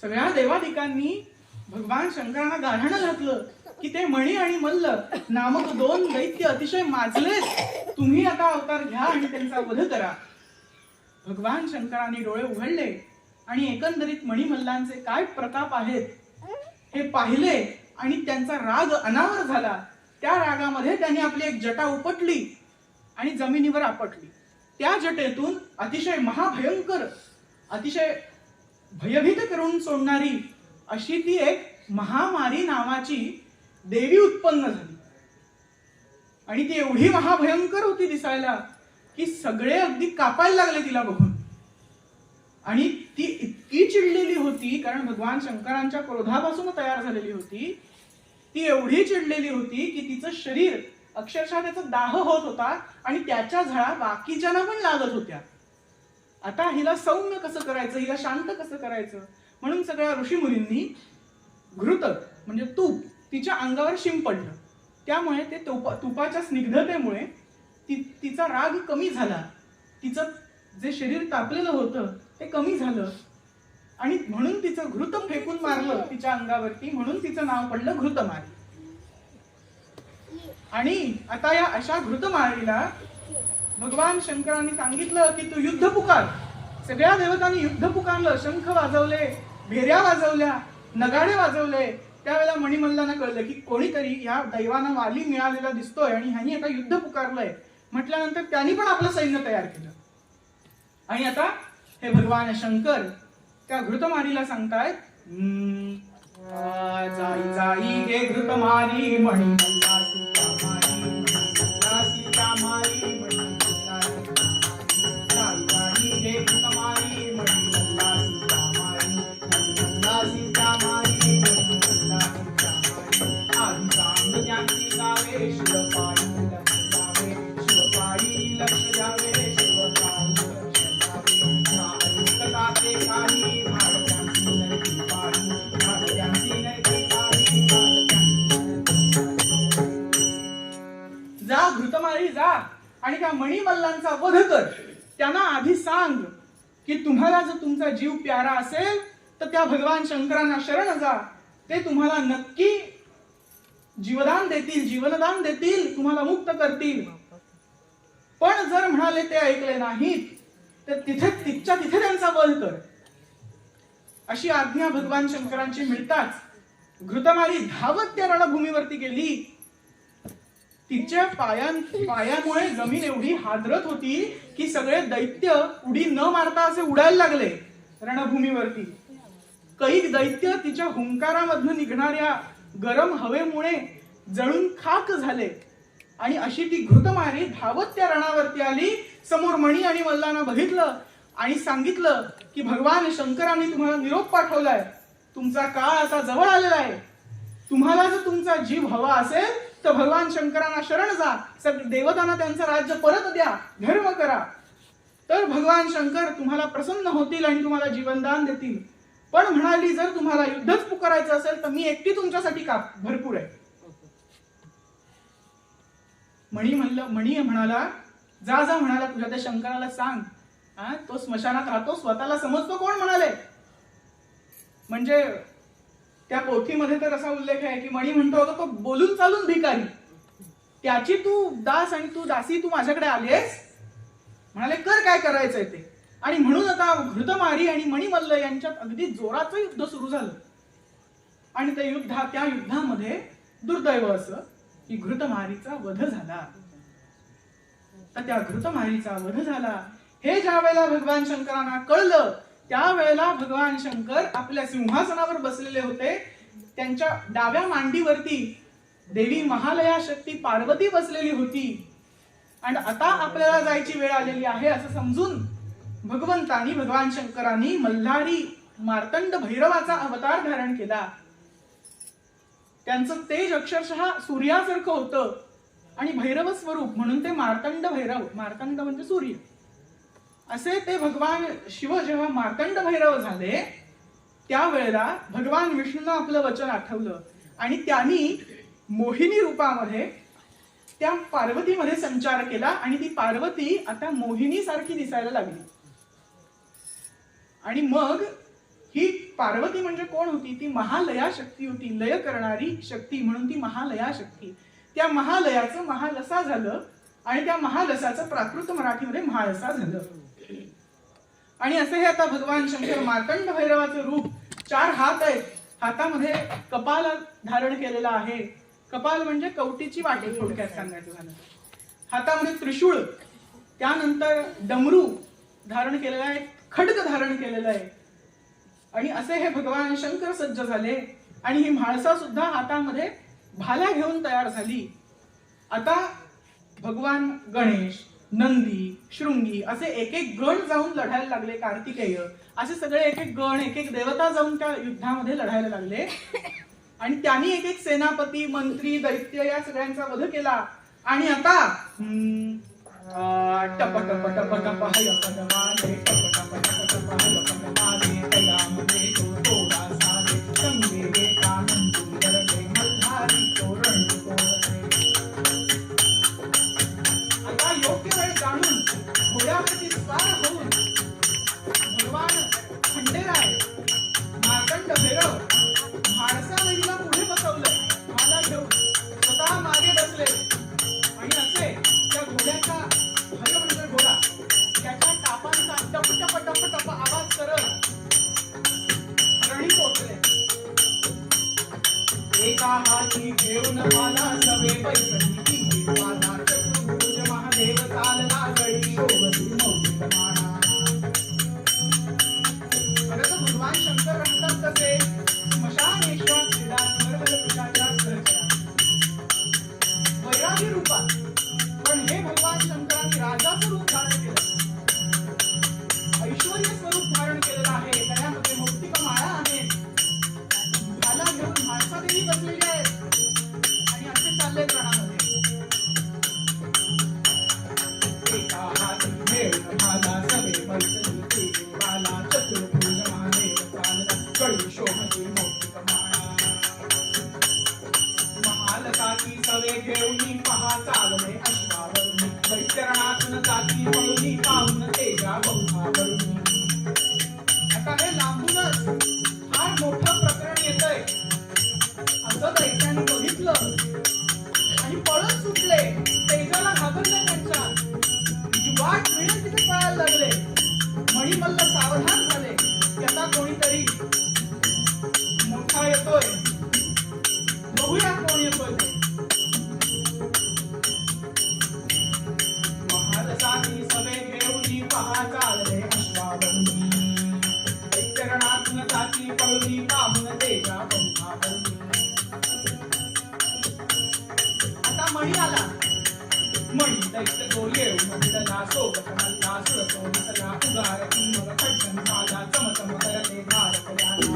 सगळ्या देवादिकांनी भगवान शंकरांना गाऱ्हाण घातलं की ते मणी आणि मल्ल नामक दोन दैत्य अतिशय माजलेत, तुम्ही आता अवतार घ्या आणि त्यांचा वध करा. भगवान शंकरांनी डोळे उघडले आणि एकंदरीत मणिमल्लांचे काय प्रताप आहेत हे पाहिले आणि त्यांचा राग अनावर झाला. त्या रागामध्ये त्यांनी आपली एक जटा उपटली आणि जमिनीवर आपटली. त्या जटेतून अतिशय महाभयंकर, अतिशय भयभीत करून सोडणारी अशी ती एक महामारी नावाची देवी उत्पन्न झाली. आणि ती एवढी महाभयंकर होती दिसायला की सगळे अगदी कापायला लागले तिला बघून. आणि ती इतकी चिडलेली होती, कारण भगवान शंकरांच्या क्रोधापासून तयार झालेली होती, ती एवढी चिडलेली होती की तिचं शरीर अक्षरशः त्याचा दाह होत होता आणि त्याच्या झळा बाकीच्यांना पण लागत होत्या. आता हिला सौम्य कसं करायचं, हिला शांत कसं करायचं, म्हणून सगळ्या ऋषीमुनींनी घृत म्हणजे तूप तिच्या अंगावर शिंपडलं. त्यामुळे ते तुपाच्या स्निग्धतेमुळे तिचा राग कमी झाला, तिचं जे शरीर तापलेलं होतं ते कमी झालं आणि म्हणून तिचं घृत फेकून मारलं तिच्या अंगावरती, म्हणून तिचं नाव पडलं घृतमारी. आणि आता या अशा घृतमारीला भगवान शंकरांनी सांगितलं की तू युद्ध पुकार. सगळ्या देवतांनी युद्ध पुकारलं, शंख वाजवले, भेऱ्या वाजवल्या, नगाडे वाजवले. त्यावेळेला मणिमल्लांना कळलं की कोणीतरी या दैवाना वाली मिळालेला दिसतोय आणि ह्यांनी आता युद्ध पुकारलंय. म्हटल्यानंतर त्यांनी पण आपलं सैन्य तयार केलं. आणि आता हे भगवान शंकर त्या घृतमारीला सांगतायत, जाई जाई गे घृतमारी मणिमल्ला सीतामारी, मणिमल्ला सीतामारी, मणिमल्ला सीतामारी, जाई जाई गे घृतमारी मणिमल्ला सीतामारी, मणिमल्ला सीतामारी, मणिमल्ला सीतामारी. आधी सांग त्यांची गावे, शिवपाई लक्ष द्यावे, शिवपाई लक्ष द्यावे, शिवपाई लक्ष द्यावे. ना ऐकता ते काही भारत्यांची नरकी पाळी, भारत्यांची नरकी पाळी, भारत्यांची नरकी पाळी. मल्लांचा वध कर. त्यांना आधी सांग की तुम्हाला जर तुमचा जीव प्यारा असेल तर त्या भगवान शंकरांना शरण जा. ते तुम्हाला नक्की जीवदान देतील, जीवनदान देतील, तुम्हाला मुक्त करतील. पण जर म्हणाले ते ऐकले नाहीत तर तिथे त्यांचा वध कर. अशी आज्ञा भगवान शंकरांची मिळताच घृतमारी धावत त्या रणभूमीवरती गेली. तिच्या पायामुळे जमीन एवढी हादरत होती की सगळे दैत्य उडी न मारता असे उडायला लागले रणभूमीवरती. कैक दैत्य तिच्या हुंकारामधून निघणाऱ्या गरम हवेमुळे जळून खाक झाले. आणि अशी ती घृतमारी धावत त्या रणावरती आली. समोर मणी आणि मल्लांना बघितलं आणि सांगितलं की भगवान शंकरांनी तुम्हाला निरोप पाठवलाय. तुमचा काळ आता जवळ आलेला आहे. तुम्हाला जर तुमचा जीव हवा असेल तर भगवान शंकरांना शरण जा. देवतांना त्यांचं राज्य परत द्या, धर्म करा. तर भगवान शंकर तुम्हाला प्रसन्न होतील आणि तुम्हाला जीवनदान देतील. पण म्हणाली जर तुम्हाला युद्धच पुकारायचं असेल तर मी एकटी तुमच्यासाठी का भरपूर आहे. मणी म्हणाला जा जा म्हणाला तुझ्या त्या शंकराला सांग. तो स्मशानात राहतो, स्वतःला समजतो कोण म्हणाले. म्हणजे त्या पोथीमध्ये तर असा उल्लेख आहे की मणी म्हणतो होता तो बोलून चालून भिकारी. त्याची तू दास आणि तू दासी तू माझ्याकडे आलीस. म्हणाले कर काय करायचंय ते. आणि म्हणून आता घृतमारी आणि मणिमल्ल यांच्यात अगदी जोराचं युद्ध सुरू झालं. आणि त्या युद्धामध्ये दुर्दैव असं की घृतमारीचा वध झाला. तर त्या घृतमारीचा वध झाला हे ज्या वेळेला भगवान शंकरांना कळलं त्यावेळेला भगवान शंकर आपल्या सिंहासनावर बसलेले होते. त्यांच्या डाव्या मांडीवरती देवी महालया शक्ती पार्वती बसलेली होती. आणि आता आपल्याला जायची वेळ आलेली आहे असं समजून भगवान शंकरांनी मल्हारी मार्तंड भैरवाचा अवतार धारण केला. त्यांचं तेज अक्षरशः सूर्यासारखं होतं. आणि भैरव स्वरूप म्हणून ते मार्तंड भैरव, मार्तंड म्हणजे सूर्य असे ते भगवान शिव जेव्हा मार्तंड भैरव झाले त्यावेळेला भगवान विष्णूंना आपलं वचन आठवलं आणि त्यांनी मोहिनी रूपामध्ये त्या पार्वतीमध्ये संचार केला. आणि ती पार्वती आता मोहिनी सारखी दिसायला लागली. आणि मग ही पार्वती म्हणजे कोण होती. ती महालया शक्ती होती, लय करणारी शक्ती म्हणून ती महालया शक्ती. त्या महालयाचं महालसा झालं आणि त्या महालसाचं प्राकृत मराठीमध्ये महालसा झालं. आणि असे हे आता भगवान शंकर मार्तंड भैरवाचं रूप. 4 हात आहेत. हातामध्ये कपाल धारण केलेला आहे. कपाल म्हणजे कवटीची वाटी थोडक्यात सांगायचं झालं. हातामध्ये त्रिशूळ, त्यानंतर डमरू धारण केलेला आहे, खड्ग धारण केलेला आहे. आणि असे हे भगवान शंकर सज्ज झाले. आणि ही म्हाळसा सुद्धा हातामध्ये भाला घेऊन तयार झाली. आता भगवान गणेश, नंदी, शृंगी असे एक एक गण जाऊन लढायला लागले. कार्तिकेय असे सगळे एक एक गण, एक एक देवता जाऊन त्या युद्धामध्ये लढायला लागले. आणि त्यांनी एक एक सेनापती, मंत्री, दैत्य या सगळ्यांचा वध केला. आणि आता टप टप टप टप हय पदमाने टप टप टप टप हय पदमाने तयामध्ये तो थोडा सारे संगे एकानंद सुंदरते मल्हारी तोरण तोरणे. आता योग्य वेळ जाणून घोड्यावरती स्वार होऊन भगवान खंडेराय, मार्तंड भैरव म्हाळसा देवीला पुढे बसवलं. मला घेऊन स्वतः मागे बसले. आणि असे त्या घोड्याचा भय म्हणजे घोडा त्याच्या टापांचा टप टप टप टप आवाज करत चालले अश्वावरुणी चरणातून जाती पळुनी पाहून तेजा पंखा पळुनी. आता मणी आला. मणी दैत्य तो येऊन दिला सोबत मल्ला सुरतो दिसला उगारती मग खड्गन माझा चमचम करते धार कल्याणा.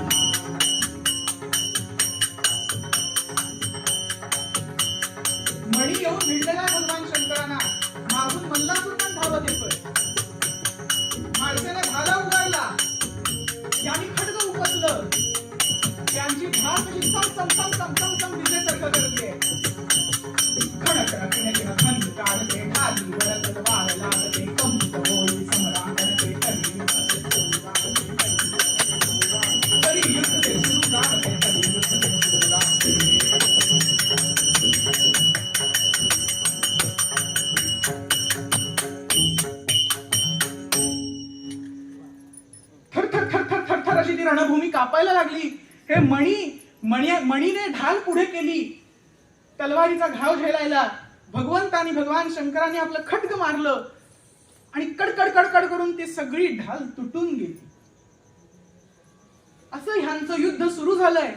मणी येऊन भिडलेला भगवान शंकरांना मागून मल्लासूर पण धावत येतोय. माणसाने भाला उगारला. यांनी खड्ग उपसलं. त्यांची धार कशी चमचम चमचम चमचम दिसेसारखं करते. खंड काढते खाली वर तलवार लागते कंपित होई सम्राटाने तरी युद्ध ते सुरू राहते तरी युद्ध ते सुरू राहते. थर थर थर थर थर थर अशी ती रणभूमी कापायला लागली. हे मणीने ढाल पुढे केली. तलवारीचा घाव झेलायला भगवंतानी भगवान शंकरांनी आपलं खड्ग मारलं आणि कडकड कडकड करून ती सगळी ढाल तुटून गेली. असं ह्यांचं युद्ध सुरू झालंय.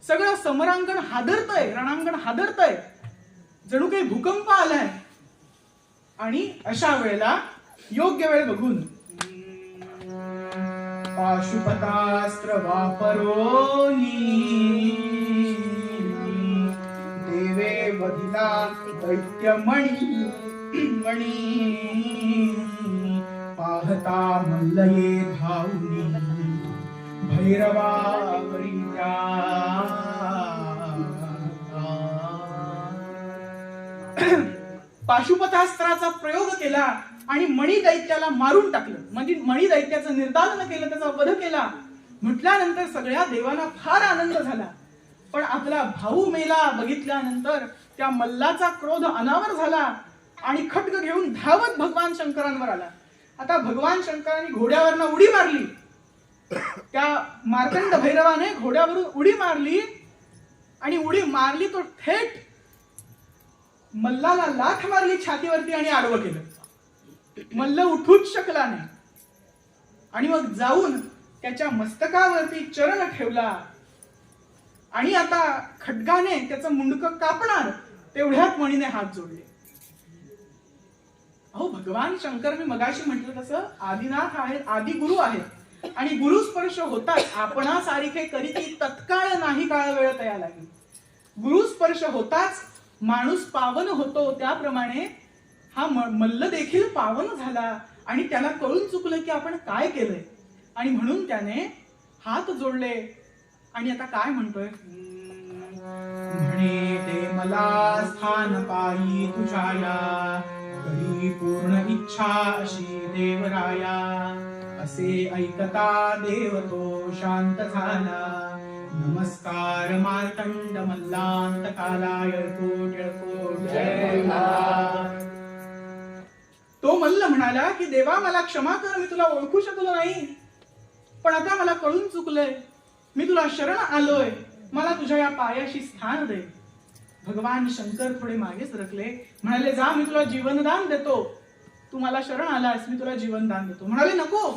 सगळं समरांगण हादरतय, रणांगण हादरतय, जणू काही भूकंप आलाय. आणि अशा वेळेला योग्य वेळ बघून पाशुपतास्त्र वापरोनी देवे वधिला दैत्य मणी पाहता मल्लये धावनी भैरवावरी त्या. पाशुपतास्त्राचा प्रयोग केला आणि मणी दैत्याला मारून टाकलं. म्हणजे मणी दैत्याचं निर्दालन केलं, त्याचा वध केला. म्हटल्यानंतर सगळ्या देवांना फार आनंद झाला. पण आपला भाऊ मेला बघितल्यानंतर त्या मल्लाचा क्रोध अनावर झाला आणि खड्ग घेऊन धावत भगवान शंकरांवर आला. आता भगवान शंकरांनी घोड्यावरनं उडी मारली. त्या मार्कंड भैरवाने घोड्यावरून उडी मारली आणि उडी मारली तो थेट मल्लाला लाथ मारली छातीवरती आणि आडवं केलं. मल्ल उठूच शकला नाही. आणि मग जाऊन त्याच्या मस्तकावरती चरण ठेवला आणि आता खड्गाने त्याचं मुंडकं कापणार तेवढ्यात मणीने हात जोडले. अहो भगवान शंकर मी मगाशी म्हटलं तसं आदिनाथ आहेत, आदि गुरु आहेत आणि गुरुस्पर्श होताच आपणासारखे करीती तत्काळ नाही काळ वेळ तया लागेल. गुरुस्पर्श होताच माणूस पावन होतो. त्याप्रमाणे हा मल्ल देखील पावन झाला आणि त्याला कळून चुकलं की आपण काय केलंय आणि म्हणून त्याने हात जोडले. आणि आता काय म्हणतोय, म्हणे ते मला स्थान पायी तुझ्याया करी पूर्ण इच्छा अशी देवराया. असे ऐकता देव तो शांत झाला. नमस्कार मार्तंड मल्लांत काला येळकोट येळकोट जय मल्हार. तो मल्ल म्हणाला की देवा मला क्षमा कर, मी तुला ओळखू शकलो नाही. पण आता मला कळून चुकलंय, मी तुला शरण आलोय, मला तुझ्या या पायाशी स्थान दे. भगवान शंकर थोडे मागे सरकले. म्हणाले जा मी तुला जीवनदान देतो. तू मला शरण आलास, मी तुला जीवनदान देतो. म्हणाले नको.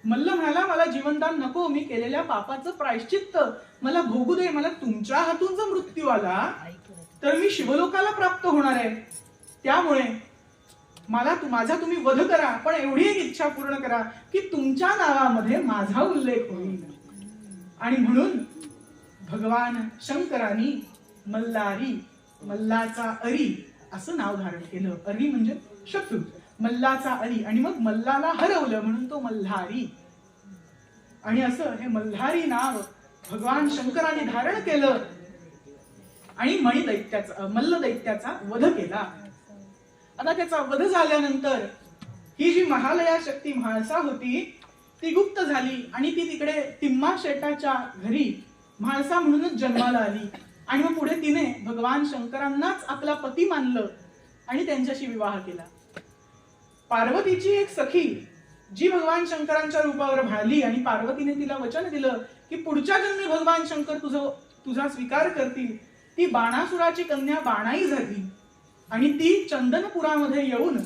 मल्ल म्हणाला मला जीवनदान नको, मी केलेल्या पापाचं प्रायश्चित्त मला भोगू दे. मला तुमच्या हातून जर मृत्यू आला तर मी शिवलोकाला प्राप्त होणार आहे. त्यामुळे मला माझा तुम्ही वध करा, पण एवढी एक इच्छा पूर्ण करा की तुमच्या नावामध्ये माझा उल्लेख होईल. आणि म्हणून भगवान शंकरांनी मल्लारी, मल्लाचा अरी असं नाव धारण केलं. अरी म्हणजे शत्रू, मल्लाचा अरी. आणि मग मल्लाला हरवलं म्हणून तो मल्हारी. आणि असं हे मल्हारी नाव भगवान शंकरांनी धारण केलं आणि मल्ल दैत्याचा वध केला. आता त्याचा वध झाल्यानंतर ही जी महालया शक्ती म्हाळसा होती ती गुप्त झाली आणि ती तिकडे तिम्मा शेटाच्या घरी म्हाळसा म्हणूनच जन्माला आली. आणि मग पुढे तिने भगवान शंकरांनाच आपला पती मानलं आणि त्यांच्याशी विवाह केला. पार्वतीची एक सखी जी भगवान शंकरांच्या रूपावर भाळली आणि पार्वतीने तिला वचन दिलं की पुढच्या जन्मी भगवान शंकर तुझा स्वीकार करतील. ती बाणासुराची कन्या बाणाई झाली आणि ती चंदनपुरामध्ये येऊन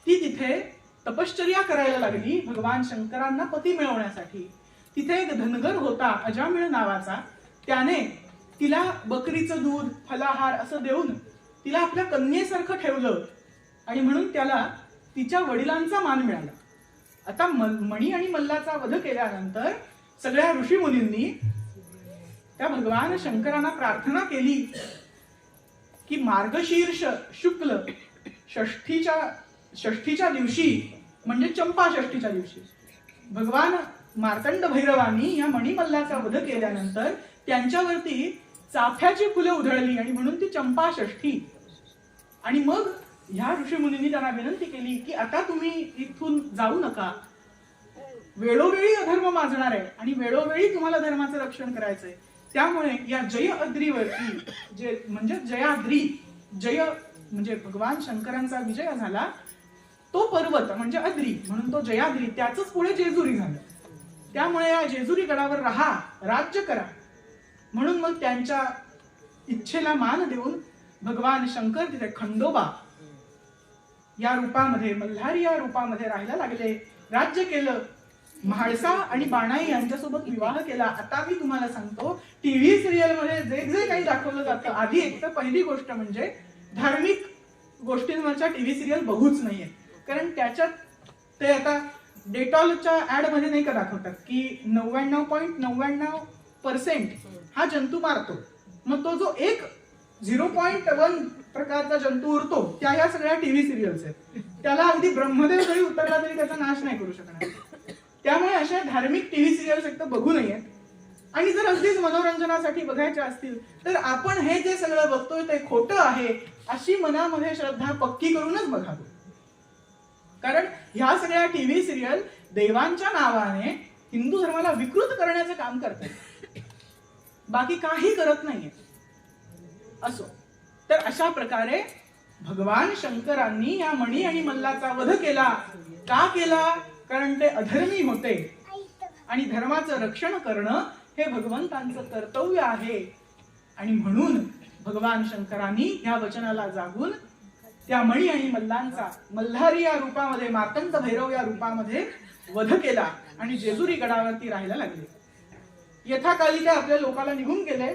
ती तिथे तपश्चर्या करायला लागली भगवान शंकरांना पती मिळवण्यासाठी. तिथे एक धनगर होता अजामिळ नावाचा. त्याने तिला बकरीचं दूध फलाहार असं देऊन तिला आपल्या कन्येसारखं ठेवलं आणि म्हणून त्याला तिच्या वडिलांचा मान मिळाला. आता मणी आणि मल्लाचा वध केल्यानंतर सगळ्या ऋषी मुनींनी त्या भगवान शंकरांना प्रार्थना केली की मार्गशीर्ष शुक्ल षष्ठीच्या दिवशी म्हणजे चंपा षष्ठीच्या दिवशी भगवान मार्तंड भैरवानी या मणिमल्लाचा वध केल्यानंतर त्यांच्यावरती चाफ्याची फुलं उधळली आणि म्हणून ती चंपा षष्ठी. आणि मग ह्या ऋषी मुनींनी त्यांना विनंती केली की आता तुम्ही इथून जाऊ नका, वेळोवेळी अधर्म माजणार आहे आणि वेळोवेळी तुम्हाला धर्माचं रक्षण करायचंय. त्यामुळे या जय अद्रीवरती म्हणजे जयाद्री, जय म्हणजे भगवान शंकरांचा विजय झाला तो पर्वत म्हणजे अद्री म्हणून तो जयाद्री, त्याच पुढे जेजुरी झालं. त्यामुळे या जेजुरी गडावर राहा, राज्य करा म्हणून मग त्यांच्या इच्छेला मान देऊन भगवान शंकर तिथे खंडोबा या रूपामध्ये, मल्हारी या रूपामध्ये राहायला लागले, राज्य केलं. म्हाळसा आणि बाणाई यांच्यासोबत विवाह केला. आता मी तुम्हाला सांगतो टीव्ही सिरियल मध्ये जे जे काही दाखवलं जातं, आधी एक तर पहिली गोष्ट म्हणजे धार्मिक गोष्टींवरच्या टीव्ही सिरियल बघूच नाहीये. कारण त्याच्यात ते आता डेटॉलच्या ऍड मध्ये नाही का दाखवतात की 99.99% हा जंतू मारतो. मग तो जो एक 0.1 प्रकारचा जंतू उरतो त्या या सगळ्या टीव्ही सिरियल्स आहेत. त्याला अगदी ब्रह्मदेव जरी उतरला तरी त्याचा नाश नाही करू शकणार. त्यामुळे अशा धार्मिक टीव्ही सिरियल्स एक तर बघू नयेत. आणि जर अगदीच मनोरंजनासाठी बघायचे असतील तर आपण हे जे सगळं बघतोय ते खोटं आहे अशी मनामध्ये श्रद्धा पक्की करूनच बघावं. कारण ह्या सगळ्या टीव्ही सिरियल देवांच्या नावाने हिंदू धर्माला विकृत करण्याचं काम करतात, बाकी काही करत नाहीये. असो तर अशा प्रकारे भगवान शंकरांनी या मणी आणि मल्लाचा वध केला. का केला? कारण ते अधर्मी होते आणि धर्माचं रक्षण करणं हे भगवंतांचं कर्तव्य आहे. आणि म्हणून भगवान शंकरांनी या वचनाला जागून त्या मणी आणि मल्लांचा मल्हारी या रूपामध्ये, मार्तंड भैरव या रूपामध्ये वध केला आणि जेजुरी गडावरती राहायला लागले. यथाकाली ते आपल्या लोकाला निघून गेले,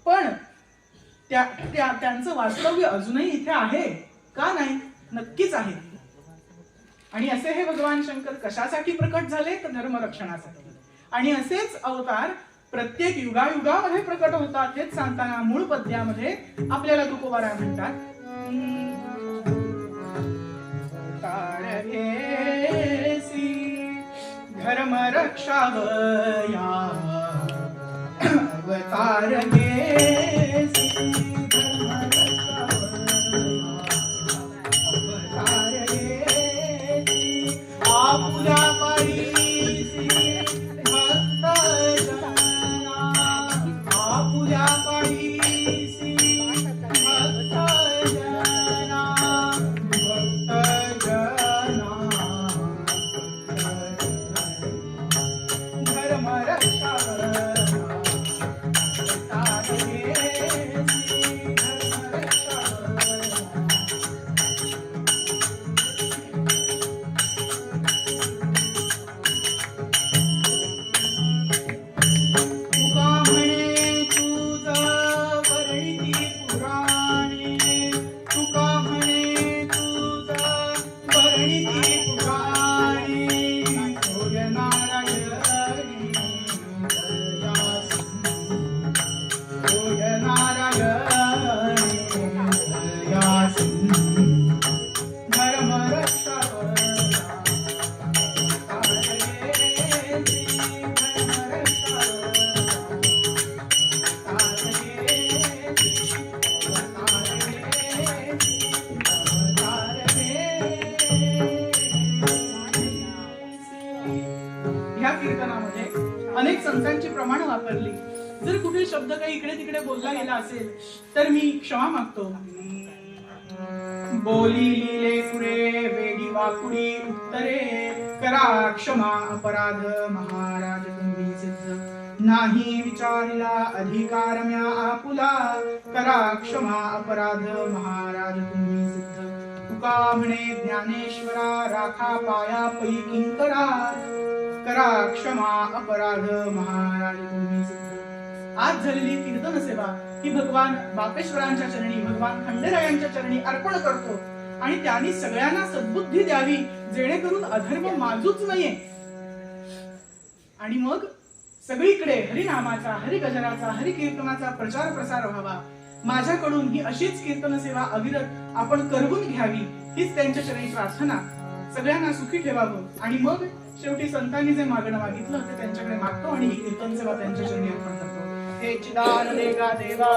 पण त्यांचं वास्तव्य अजूनही इथे आहे का? नाही, नक्कीच आहे. आणि असे हे भगवान शंकर कशासाठी प्रकट झाले? तर धर्मरक्षणासाठी. आणि असेच अवतार प्रत्येक युगायुगामध्ये प्रकट होतात. हेच सांगताना मूळ पद्यामध्ये आपल्याला तुकोबाराय म्हणतात, धर्म रक्षावया अवतार घेसी, अवतार घेसी, आपुल्या पायीसी भक्त जना, आपुल्या पायीसी भक्त जना, भक्त जना, धर्म रक्षावया अवतार घेसी, धर्म रक्षावया. अनेक संतांची प्रमाण वापरली. जर कुठे शब्द काही इकडे तिकडे बोलला गेला असेल तर मी क्षमा मागतो. बोली लिहिले पुरे वेडी वाकुडी उत्तरे, करा क्षमा अपराध महाराज तुम्ही सिद्ध, नाही विचारिला अधिकार म्या आपुला, करा क्षमा अपराध महाराज तुम्ही सिद्ध. तुका म्हणे ज्ञानेश्वरा राखा पाया पै किंकरा करा क्षमा अपराध महाराज तुम्ही सिद्ध. आज झालेली कीर्तन सेवा ही भगवान बापेश्वरांच्या चरणी भगवान खंडेरायांच्या चरणी अर्पण करतो आणि त्यांनी सगळ्यांना सद्बुद्धी द्यावी जेणेकरून अधर्म माजूच नये आणि मग सगळीकडे हरिनामाचा हरिगजराचा हरिकीर्तनाचा प्रचार प्रसार व्हावा. माझ्याकडून ही अशीच कीर्तन सेवा अविरत आपण करवून घ्यावी हीच त्यांच्या चरणी प्रार्थना. सगळ्यांना सुखी ठेवावं आणि मग शेवटी संतांनी जे मागणं मागितलं ते त्यांच्याकडे मागतो आणि ही कीर्तन सेवा त्यांच्या चरणी अर्पण करतो. हे चिदानंद देवा